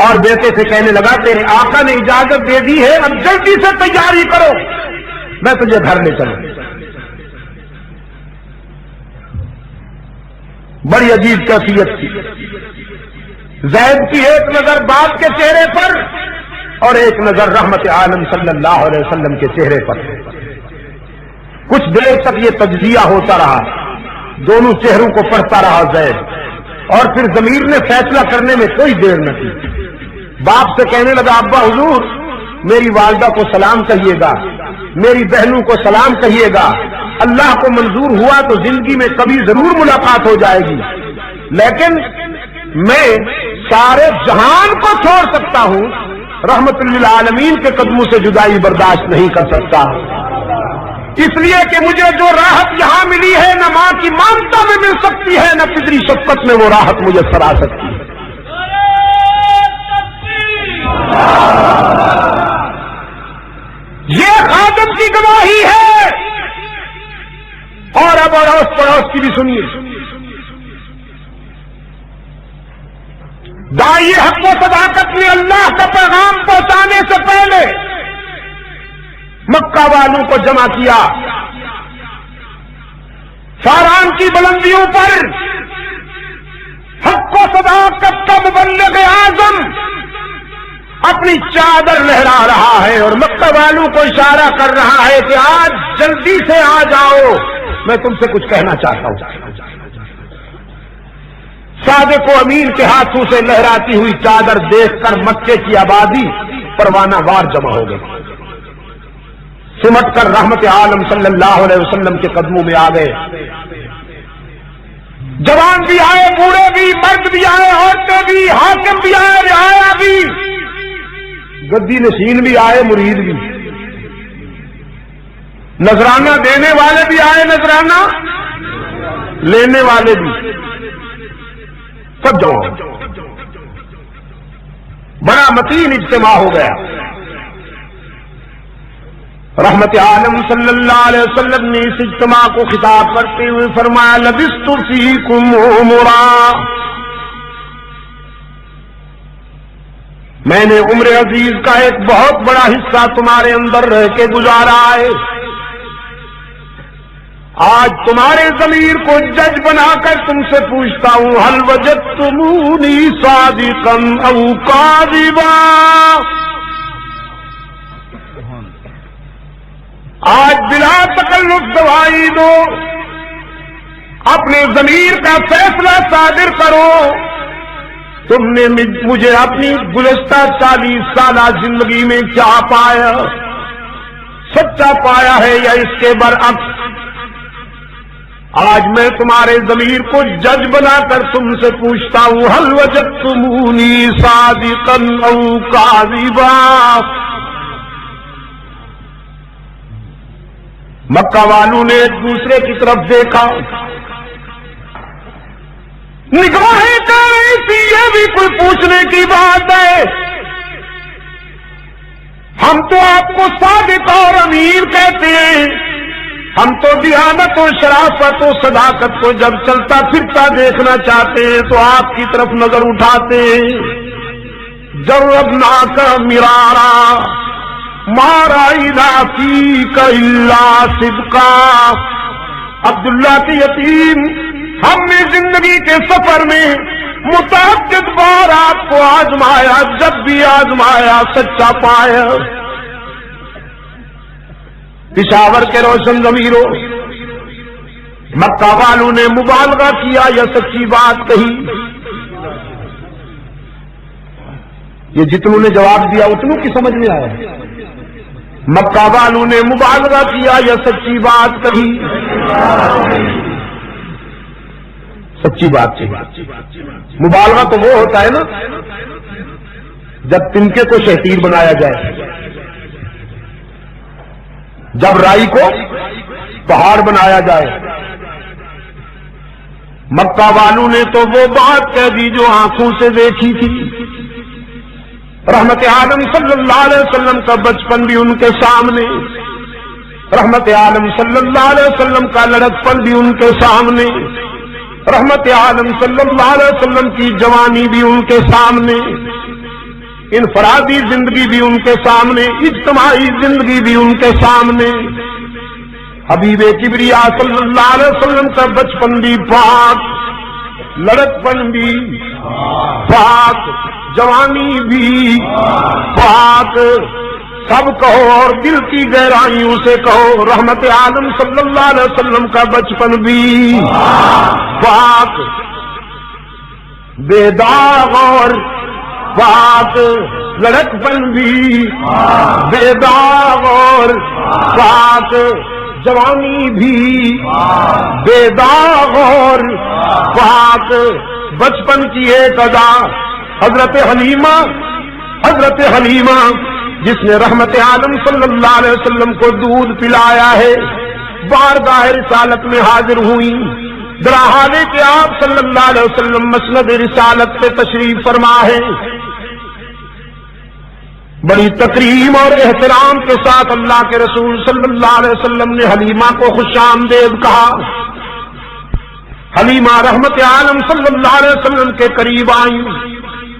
اور بیٹے سے کہنے لگا تیرے آقا نے اجازت دے دی ہے, اب جلدی سے تیاری کرو, میں تجھے گھر لے چلوں. بڑی عجیب کیفیت تھی. زید کی ایک نظر باپ کے چہرے پر اور ایک نظر رحمت عالم صلی اللہ علیہ وسلم کے چہرے پر. کچھ دیر تک یہ تجزیہ ہوتا رہا, دونوں چہروں کو پڑھتا رہا زید, اور پھر ضمیر نے فیصلہ کرنے میں کوئی دیر نہ کی. باپ سے کہنے لگا ابا حضور میری والدہ کو سلام کہیے گا, میری بہنوں کو سلام کہیے گا. اللہ کو منظور ہوا تو زندگی میں کبھی ضرور ملاقات ہو جائے گی, لیکن میں سارے جہان کو چھوڑ سکتا ہوں, رحمت للعالمین کے قدموں سے جدائی برداشت نہیں کر سکتا. اس لیے کہ مجھے جو راحت یہاں ملی ہے نہ ماں کی ممتا میں مل سکتی ہے, نہ پدری شفقت میں وہ راحت میسر آ سکتی ہے. یہ خادم کی گواہی ہے. اور اب اڑوس پڑوس کی بھی سنیے. داعی حق و صداقت نے اللہ کا پیغام پہنچانے سے پہلے مکہ والوں کو جمع کیا. فاران کی بلندیوں پر حق و صداقت کا مبلغ اعظم اپنی چادر لہرا رہا ہے اور مکہ والوں کو اشارہ کر رہا ہے کہ آج جلدی سے آ جاؤ, میں تم سے کچھ کہنا چاہتا ہوں. صادق و امین کے ہاتھوں سے لہراتی ہوئی چادر دیکھ کر مکے کی آبادی پروانہ وار جمع ہو گئی. سمٹ کر رحمت عالم صلی اللہ علیہ وسلم کے قدموں میں آ گئے. جوان بھی آئے, بوڑھے بھی, مرد بھی آئے, عورتیں بھی, حاکم بھی آئے, رعایا بھی, گدی نشین بھی آئے, مرید بھی. نذرانہ دینے والے بھی آئے، نذرانہ لینے والے بھی، سب جاؤ۔ بڑا متین اجتماع ہو گیا۔ رحمت عالم صلی اللہ علیہ وسلم نے اس اجتماع کو خطاب کرتے ہوئے فرمایا لبثت فیکم عمرا، میں نے عمر عزیز کا ایک بہت بڑا حصہ تمہارے اندر رہ کے گزارا ہے۔ آج تمہارے ضمیر کو جج بنا کر تم سے پوچھتا ہوں هل وجدتمونی صادقا او کاذبا، آج بلا تکلف گواہی دو، اپنے ضمیر کا فیصلہ صادر کرو، تم نے مجھے اپنی گزشتہ 40 سالہ زندگی میں کیا پایا، سچا پایا ہے یا اس کے برعکس؟ آج میں تمہارے ضمیر کو جج بنا کر تم سے پوچھتا ہوں هل وجدتمونی صادقا او کاذبا۔ مکہ والوں نے ایک دوسرے کی طرف دیکھا، نگاہیں کر رہی تھی یہ بھی کوئی پوچھنے کی بات ہے، ہم تو آپ کو صادق اور امیر کہتے ہیں، ہم تو دیانت و شرافت و صداقت کو جب چلتا پھرتا دیکھنا چاہتے ہیں تو آپ کی طرف نظر اٹھاتے ہیں۔ جربناک مرارا ما رأینا فیک الا صدقا، عبداللہ کے یتیم، ہم نے زندگی کے سفر میں متعدد بار آپ کو آزمایا، جب بھی آزمایا سچا پایا۔ پشاور کے روشن ضمیروں، مکہ والوں نے مبالغہ کیا یا سچی بات کہی؟ یہ جتنوں نے جواب دیا اتنوں کی سمجھ میں آیا۔ مکہ والوں نے مبالغہ کیا یا سچی بات کہی؟ سچی بات کہی۔ مبالغہ تو وہ ہوتا ہے نا جب تنکے کو شہتیر بنایا جائے، جب رائی کو پہاڑ بنایا جائے۔ مکہ والوں نے تو وہ بات کہہ دی جو آنکھوں سے دیکھی تھی۔ رحمت عالم صلی اللہ علیہ وسلم کا بچپن بھی ان کے سامنے، رحمت عالم صلی اللہ علیہ وسلم کا لڑکپن بھی ان کے سامنے، رحمت عالم صلی اللہ علیہ وسلم کی جوانی بھی ان کے سامنے، انفرادی زندگی بھی ان کے سامنے، اجتماعی زندگی بھی ان کے سامنے۔ حبیب کبریا صلی اللہ علیہ وسلم کا بچپن بھی پاک، لڑکپن بھی پاک، جوانی بھی پاک، سب کہو اور دل کی گہرائیوں سے کہو رحمت عالم صلی اللہ علیہ وسلم کا بچپن بھی پاک، بے داغ اور پاک، لڑکپن بھی بے داغ اور پاک، جوانی بھی بے داغ اور پاک۔ بچپن کی ایک ادا حضرت حلیمہ جس نے رحمت عالم صلی اللہ علیہ وسلم کو دودھ پلایا ہے، بارگاہ رسالت میں حاضر ہوئی، درحالے کہ آپ صلی اللہ علیہ وسلم مسند رسالت پہ تشریف فرما ہے، بڑی تکریم اور احترام کے ساتھ اللہ کے رسول صلی اللہ علیہ وسلم نے حلیمہ کو خوش آمدید کہا۔ حلیمہ رحمت عالم صلی اللہ علیہ وسلم کے قریب آئیں،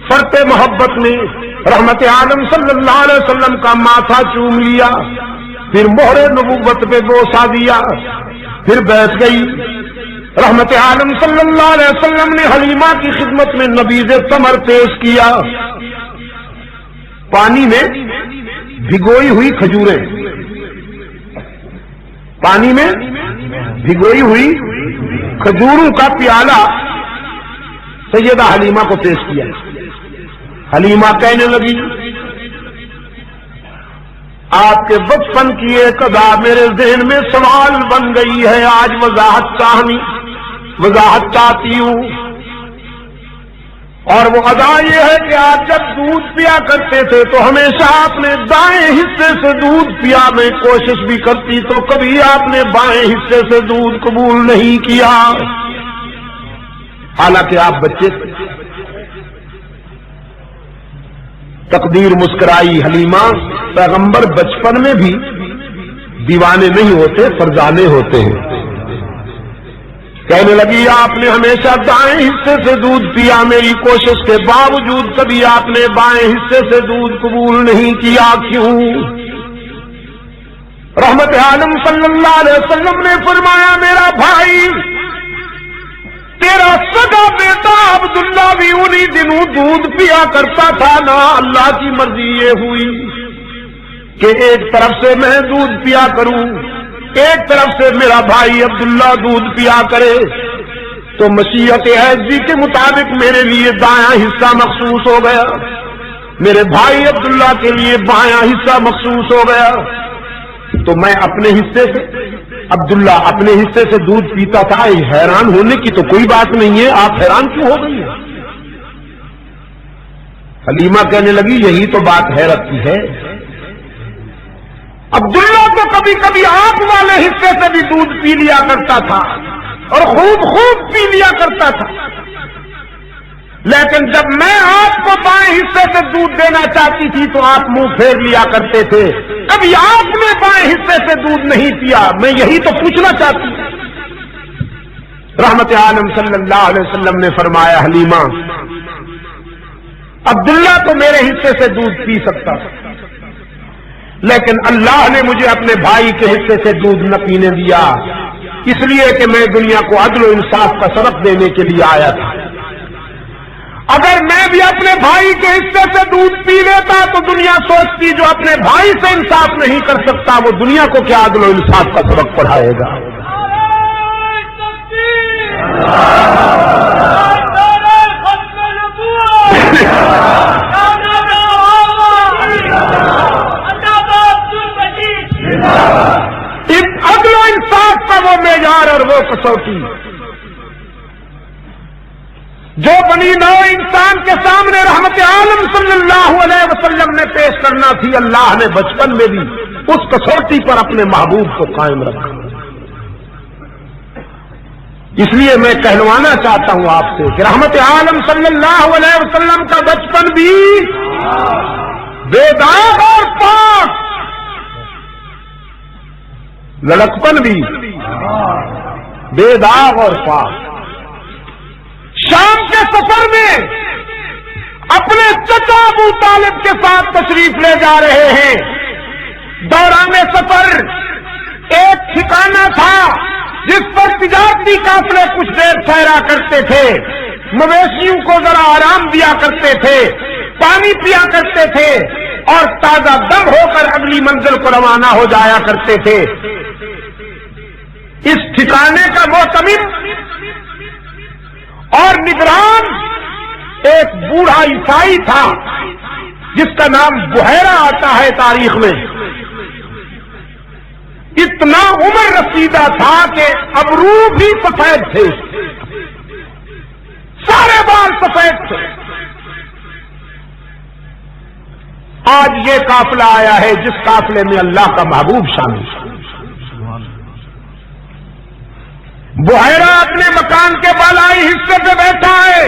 فرط محبت میں رحمت عالم صلی اللہ علیہ وسلم کا ماتھا چوم لیا، پھر مہر نبوت پہ بوسہ دیا، پھر بیٹھ گئی۔ رحمت عالم صلی اللہ علیہ وسلم نے حلیمہ کی خدمت میں نبیذ تمر پیش کیا، پانی میں بھگوئی ہوئی کھجوریں، پانی میں بھگوئی ہوئی کھجوروں کا پیالہ سیدہ حلیمہ کو پیش کیا۔ حلیمہ کہنے لگی آپ کے بچپن کی ایک ادا میرے ذہن میں سوال بن گئی ہے، آج وضاحت چاہتی ہوں۔ اور وہ ادا یہ ہے کہ آپ جب دودھ پیا کرتے تھے تو ہمیشہ آپ نے دائیں حصے سے دودھ پیا، میں کوشش بھی کرتی تو کبھی آپ نے بائیں حصے سے دودھ قبول نہیں کیا، حالانکہ آپ بچے تھے۔ تقدیر مسکرائی حلیمہ، پیغمبر بچپن میں بھی دیوانے نہیں ہوتے، فرزانے ہوتے ہیں۔ کہنے لگی آپ نے ہمیشہ دائیں حصے سے دودھ پیا، میری کوشش کے باوجود کبھی آپ نے بائیں حصے سے دودھ قبول نہیں کیا، کیوں؟ رحمت عالم صلی اللہ علیہ وسلم نے فرمایا میرا بھائی، تیرا سگا بیٹا عبداللہ بھی انہی دنوں دودھ پیا کرتا تھا نا، اللہ کی مرضی یہ ہوئی کہ ایک طرف سے میں دودھ پیا کروں، ایک طرف سے میرا بھائی عبداللہ دودھ پیا کرے، تو مشیت عزیز کے مطابق میرے لیے دایاں حصہ مخصوص ہو گیا، میرے بھائی عبداللہ کے لیے بایاں حصہ مخصوص ہو گیا، تو میں اپنے حصے سے، عبداللہ اپنے حصے سے دودھ پیتا تھا۔ حیران ہونے کی تو کوئی بات نہیں ہے، آپ حیران کیوں ہو گئی ہیں؟ حلیمہ کہنے لگی یہی تو بات حیرت کی ہے، عبداللہ تو کبھی کبھی آپ والے حصے سے بھی دودھ پی لیا کرتا تھا اور خوب پی لیا کرتا تھا، لیکن جب میں آپ کو بائیں حصے سے دودھ دینا چاہتی تھی تو آپ منہ پھیر لیا کرتے تھے، کبھی آپ نے بائیں حصے سے دودھ نہیں پیا، میں یہی تو پوچھنا چاہتی ہوں۔ رحمت عالم صلی اللہ علیہ وسلم نے فرمایا حلیمہ، عبداللہ تو میرے حصے سے دودھ پی سکتا تھا، لیکن اللہ نے مجھے اپنے بھائی کے حصے سے دودھ نہ پینے دیا، اس لیے کہ میں دنیا کو عدل و انصاف کا سبق دینے کے لیے آیا تھا۔ اگر میں بھی اپنے بھائی کے حصے سے دودھ پی لیتا تو دنیا سوچتی جو اپنے بھائی سے انصاف نہیں کر سکتا وہ دنیا کو کیا عدل و انصاف کا سبق پڑھائے گا۔ عدل و انصاف کا وہ معیار اور وہ کسوٹی جو بنی نوع انسان کے سامنے رحمت عالم صلی اللہ علیہ وسلم نے پیش کرنا تھی، اللہ نے بچپن میں بھی اس کسوٹی پر اپنے محبوب کو قائم رکھا۔ اس لیے میں کہلوانا چاہتا ہوں آپ سے کہ رحمت عالم صلی اللہ علیہ وسلم کا بچپن بھی بے داغ اور پاک، لڑکپن بھی بے داغ اور پاک۔ شام کے سفر میں اپنے چچا ابو طالب کے ساتھ تشریف لے جا رہے ہیں، دوران سفر ایک ٹھکانہ تھا جس پر تجارتی قافلے کچھ دیر ٹھہرا کرتے تھے، مویشیوں کو ذرا آرام دیا کرتے تھے، پانی پیا کرتے تھے اور تازہ دم ہو کر اگلی منزل کو روانہ ہو جایا کرتے تھے۔ اس ٹھکانے کا معتمد اور نگران ایک بوڑھا عیسائی تھا جس کا نام بحیرہ آتا ہے تاریخ میں۔ اتنا عمر رسیدہ تھا کہ ابرو بھی سفید تھے، سارے بال سفید تھے۔ آج یہ قافلہ آیا ہے جس قافلے میں اللہ کا محبوب شامل ہے۔ بحیرہ اپنے مکان کے بالائی حصے پہ بیٹھا ہے،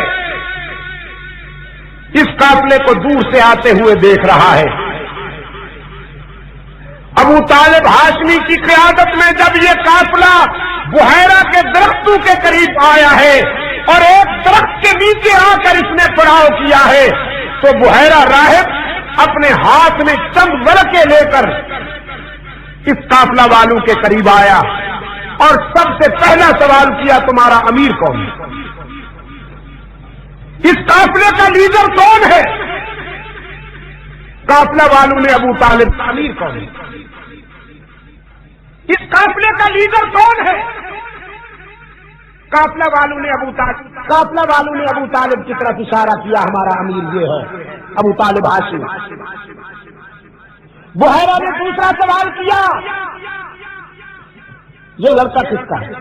اس قافلے کو دور سے آتے ہوئے دیکھ رہا ہے۔ ابو طالب ہاشمی کی قیادت میں جب یہ قافلہ بحیرہ کے درختوں کے قریب آیا ہے اور ایک درخت کے نیچے آ کر اس نے پڑاؤ کیا ہے تو بحیرہ راہب اپنے ہاتھ میں چند ورقے لے کر اس قافلہ والوں کے قریب آیا اور سب سے پہلا سوال کیا تمہارا امیر کون ہے؟ اس قافلے کا لیڈر کون ہے؟ قافلہ والوں نے ابو طالب امیر کون ہے؟ اس قافلے کا لیڈر کون ہے؟ قافلہ والوں نے ابو طالب کی طرف اشارہ کیا، ہمارا امیر یہ ہے ابو طالب ہاشم۔ بحیرہ نے دوسرا سوال کیا، یہ لڑکا کس کا ہے؟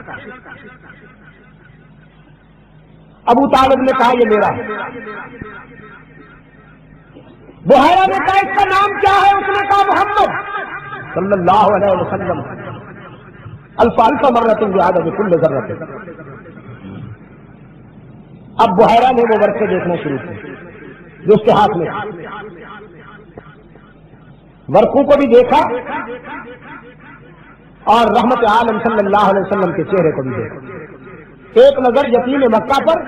ابو طالب نے کہا یہ میرا ہے۔ بحیرہ نے کہا اس کا نام کیا ہے؟ اس نے کہا محمد صلی اللہ علیہ وسلم۔ الفالفا مرۃ بعدد کل ذرۃ۔ اب بحیرہ نے وہ ورقے دیکھنا شروع کیے جو اس کے ہاتھ میں، ورقوں کو بھی دیکھا اور رحمت عالم صلی اللہ علیہ وسلم کے چہرے کو بھی دیکھا۔ ایک نظر یتیم مکہ پر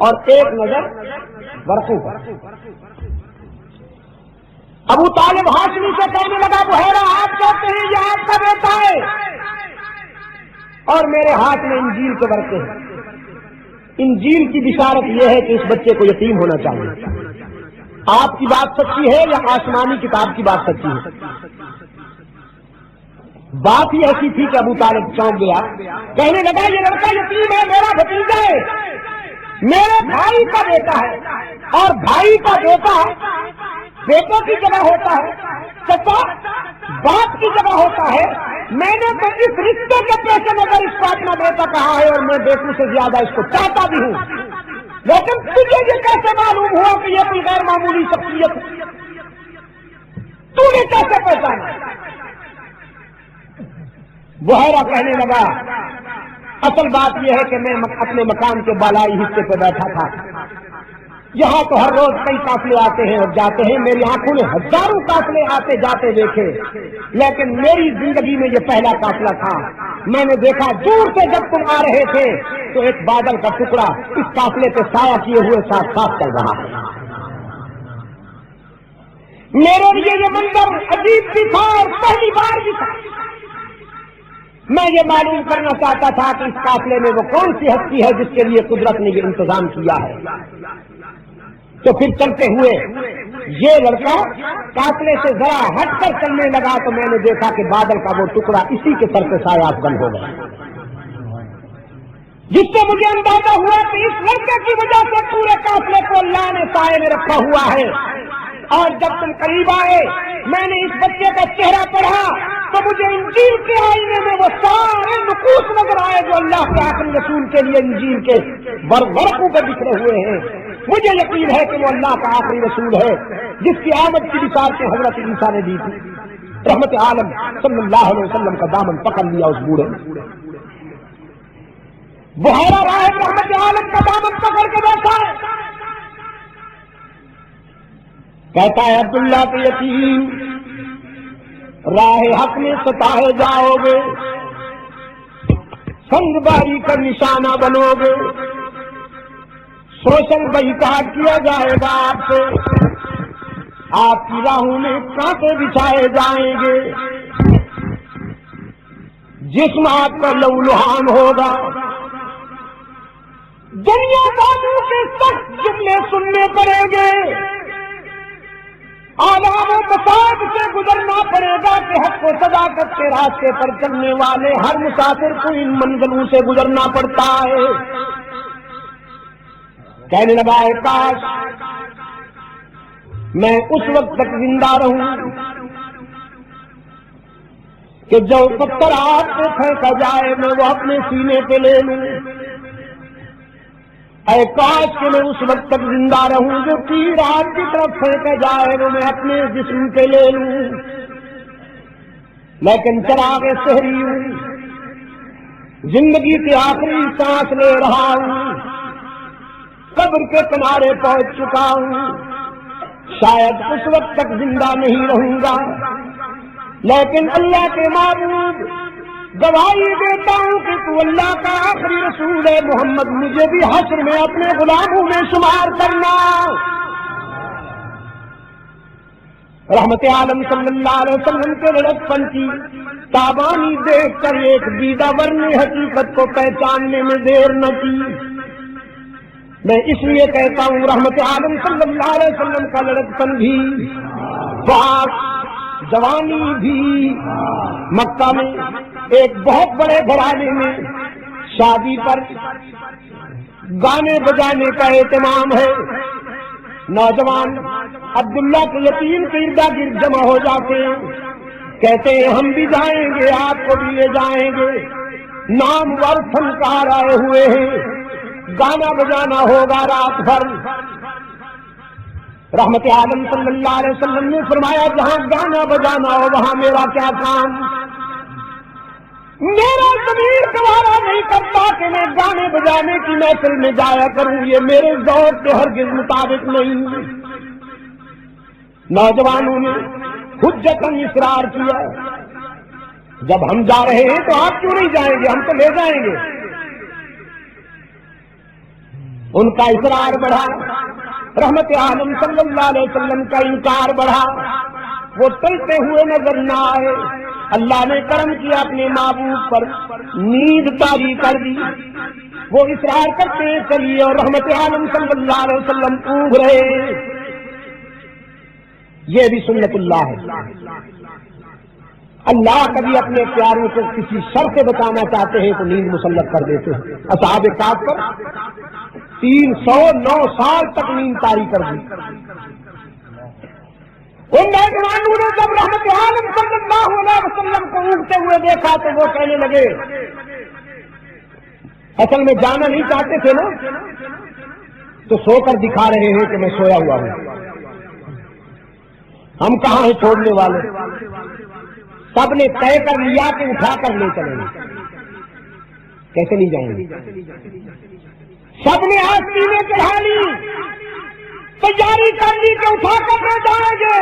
اور ایک نظر ورقوں پر۔ ابو طالب ہاشمی سے کہنے لگا بحیرہ آپ کہتے ہیں یہ آپ کا بیٹا ہے اور میرے ہاتھ میں انجیل کے ورقے ہیں۔ انجیل کی بشارت یہ ہے کہ اس بچے کو یتیم ہونا چاہیے۔ آپ کی بات سچی ہے یا آسمانی کتاب کی بات سچی ہے؟ بات ہی ایسی تھی کہ ابو طالب چونک گیا، کہنے لگا یہ لڑکا یتیم ہے، میرا بھتیجا ہے، میرے بھائی کا بیٹا ہے، اور بھائی کا بیٹا بیٹوں کی جگہ ہوتا ہے، چچا باپ کی جگہ ہوتا ہے۔ میں نے تو اس رشتے کے پیش نظر اس کو اپنا بیٹا کہا ہے اور میں بیٹوں سے زیادہ اس کو چاہتا بھی ہوں، لیکن تجھے یہ کیسے معلوم ہوا کہ یہ کوئی غیر معمولی شخصیت ہے؟ تو نے کیسے پہچانا؟ بحیرہ کہنے لگا اصل بات یہ ہے کہ میں اپنے مکان کے بالائی حصے پہ بیٹھا تھا، یہاں تو ہر روز کئی قافلے آتے ہیں اور جاتے ہیں، میری آنکھوں نے ہزاروں قافلے آتے جاتے دیکھے، لیکن میری زندگی میں یہ پہلا قافلہ تھا۔ میں نے دیکھا دور سے جب تم آ رہے تھے تو ایک بادل کا ٹکڑا اس قافلے پہ سایہ کیے ہوئے ساتھ ساتھ چل رہا ہے۔ میرے لیے یہ منظر عجیب بھی تھا اور پہلی بار بھی تھا۔ میں یہ معلوم کرنا چاہتا تھا کہ اس قافلے میں وہ کون سی ہستی ہے جس کے لیے قدرت نے یہ انتظام کیا ہے۔ تو پھر چلتے ہوئے یہ لڑکا قافلے سے ذرا ہٹ کر چلنے لگا تو میں نے دیکھا کہ بادل کا وہ ٹکڑا اسی کے سر پہ سایہ افغان ہو گیا، جس سے مجھے اندازہ ہوا کہ اس لڑکے کی وجہ سے پورے قافلے کو اللہ نے سائے میں رکھا ہوا ہے۔ اور جب تم قریب آئے میں نے اس بچے کا چہرہ پڑھا تو مجھے انجیل کے آئینے میں وہ سارے نقوش نظر آئے جو اللہ کے آخری رسول کے لیے انجیل کے ورقوں پر بکھرے ہوئے ہیں۔ مجھے یقین ہے کہ وہ اللہ کا آخری رسول ہے جس کی آمد کی بشارت حضرت عیسیٰ نے دی تھی۔ رحمت عالم صلی اللہ علیہ وسلم کا دامن پکڑ لیا اس بوڑھے نے۔ بحیرہ راہب رحمت عالم کا دامن پکڑ کے بیٹھا ہے، کہتا ہے عبداللہ کے یتیم راہ حق میں ستائے جاؤ گے، سنگ باری کا نشانہ بنو گے، سوشل بائیکاٹ کیا جائے گا آپ سے، آپ کی راہوں میں کانٹے بچھائے جائیں گے، جسم آپ کا لہولہان ہوگا، دنیا داروں کے سخت جملے سننے پڑیں گے، آلام و فساد سے گزرنا پڑے گا کہ حق و صداقت کے راستے پر چلنے والے ہر مسافر کو ان منزلوں سے گزرنا پڑتا ہے۔ کہنے لگا ہے کاش میں اس وقت تک زندہ رہوں کہ جو پتھر ہاتھ سے پھینکا جائے میں وہ اپنے سینے پہ لے لوں، اے کاش کہ میں اس وقت تک زندہ رہوں جو تیر آگ کی طرف پھینکا جائے وہ میں اپنے جسم پہ لے لوں، لیکن چراغ سحری ہوں، زندگی کی آخری سانس لے رہا ہوں، قبر کے کنارے پہنچ چکا ہوں، شاید اس وقت تک زندہ نہیں رہوں گا، لیکن اللہ کے معبود گواہی دیتا ہوں کہ تو اللہ کا آخری رسول ہے محمد، مجھے بھی حشر میں اپنے غلاموں میں شمار کرنا۔ رحمت عالم صلی اللہ علیہ وسلم کے لڑکپن کی تابانی دیکھ کر ایک دیدہ ور نے حقیقت کو پہچاننے میں دیر نہ کی۔ میں اس لیے کہتا ہوں رحمت عالم صلی اللہ علیہ وسلم کا لڑکپن بھی، بات جوانی بھی، مکہ میں ایک بہت بڑے گھرانے میں شادی پر گانے بجانے کا اہتمام ہے، نوجوان عبداللہ کے یتیم کے اردا گرد جمع ہو جاتے ہیں، کہتے ہیں ہم بھی جائیں گے آپ کو بھی لے جائیں گے، نام ور فنکار آئے ہوئے ہیں، گانا بجانا ہوگا رات بھر. رحمت عالم صلی اللہ علیہ وسلم نے فرمایا جہاں گانا بجانا ہو وہاں میرا کیا کام. میرا ضمیر گوارا نہیں کرتا کہ میں گانے بجانے کی محفل میں جایا کروں، یہ میرے ذوق کے ہرگز مطابق نہیں. نوجوانوں نے حجتاً اصرار کیا جب ہم جا رہے ہیں تو آپ کیوں نہیں جائیں گے، ہم تو لے جائیں گے. ان کا اصرار بڑھا، رحمت عالم صلی اللہ علیہ وسلم کا انکار بڑھا، وہ چلتے ہوئے نظر نہ آئے. اللہ نے کرم کیا اپنے محبوب پر، نیند طاری کر دی. وہ اصرار کرتے چلیے اور رحمت عالم صلی اللہ علیہ وسلم اونگ رہے. یہ بھی سنت اللہ ہے. اللہ کبھی اپنے پیاروں کو کسی شر سے بچانا چاہتے ہیں تو نیند مسلط کر دیتے ہیں. اصحاب کہف پر 309 سال تک نیند طاری کر دی. ان نوجوانوں نے جب رحمت عالم صلی اللہ علیہ وسلم کو اونگتے ہوئے دیکھا تو وہ کہنے لگے، اصل میں جانا نہیں چاہتے تھے نا، تو سو کر دکھا رہے ہیں کہ میں سویا ہوا ہوں. ہم کہاں ہیں چھوڑنے والے؟ سب نے طے کر لیا کہ اٹھا کر لے چلیں گے. کیسے نہیں جائیں گے؟ سب نے آستینیں چڑھا لی، تیاری کر لی کہ اٹھا کر لے جائیں گے.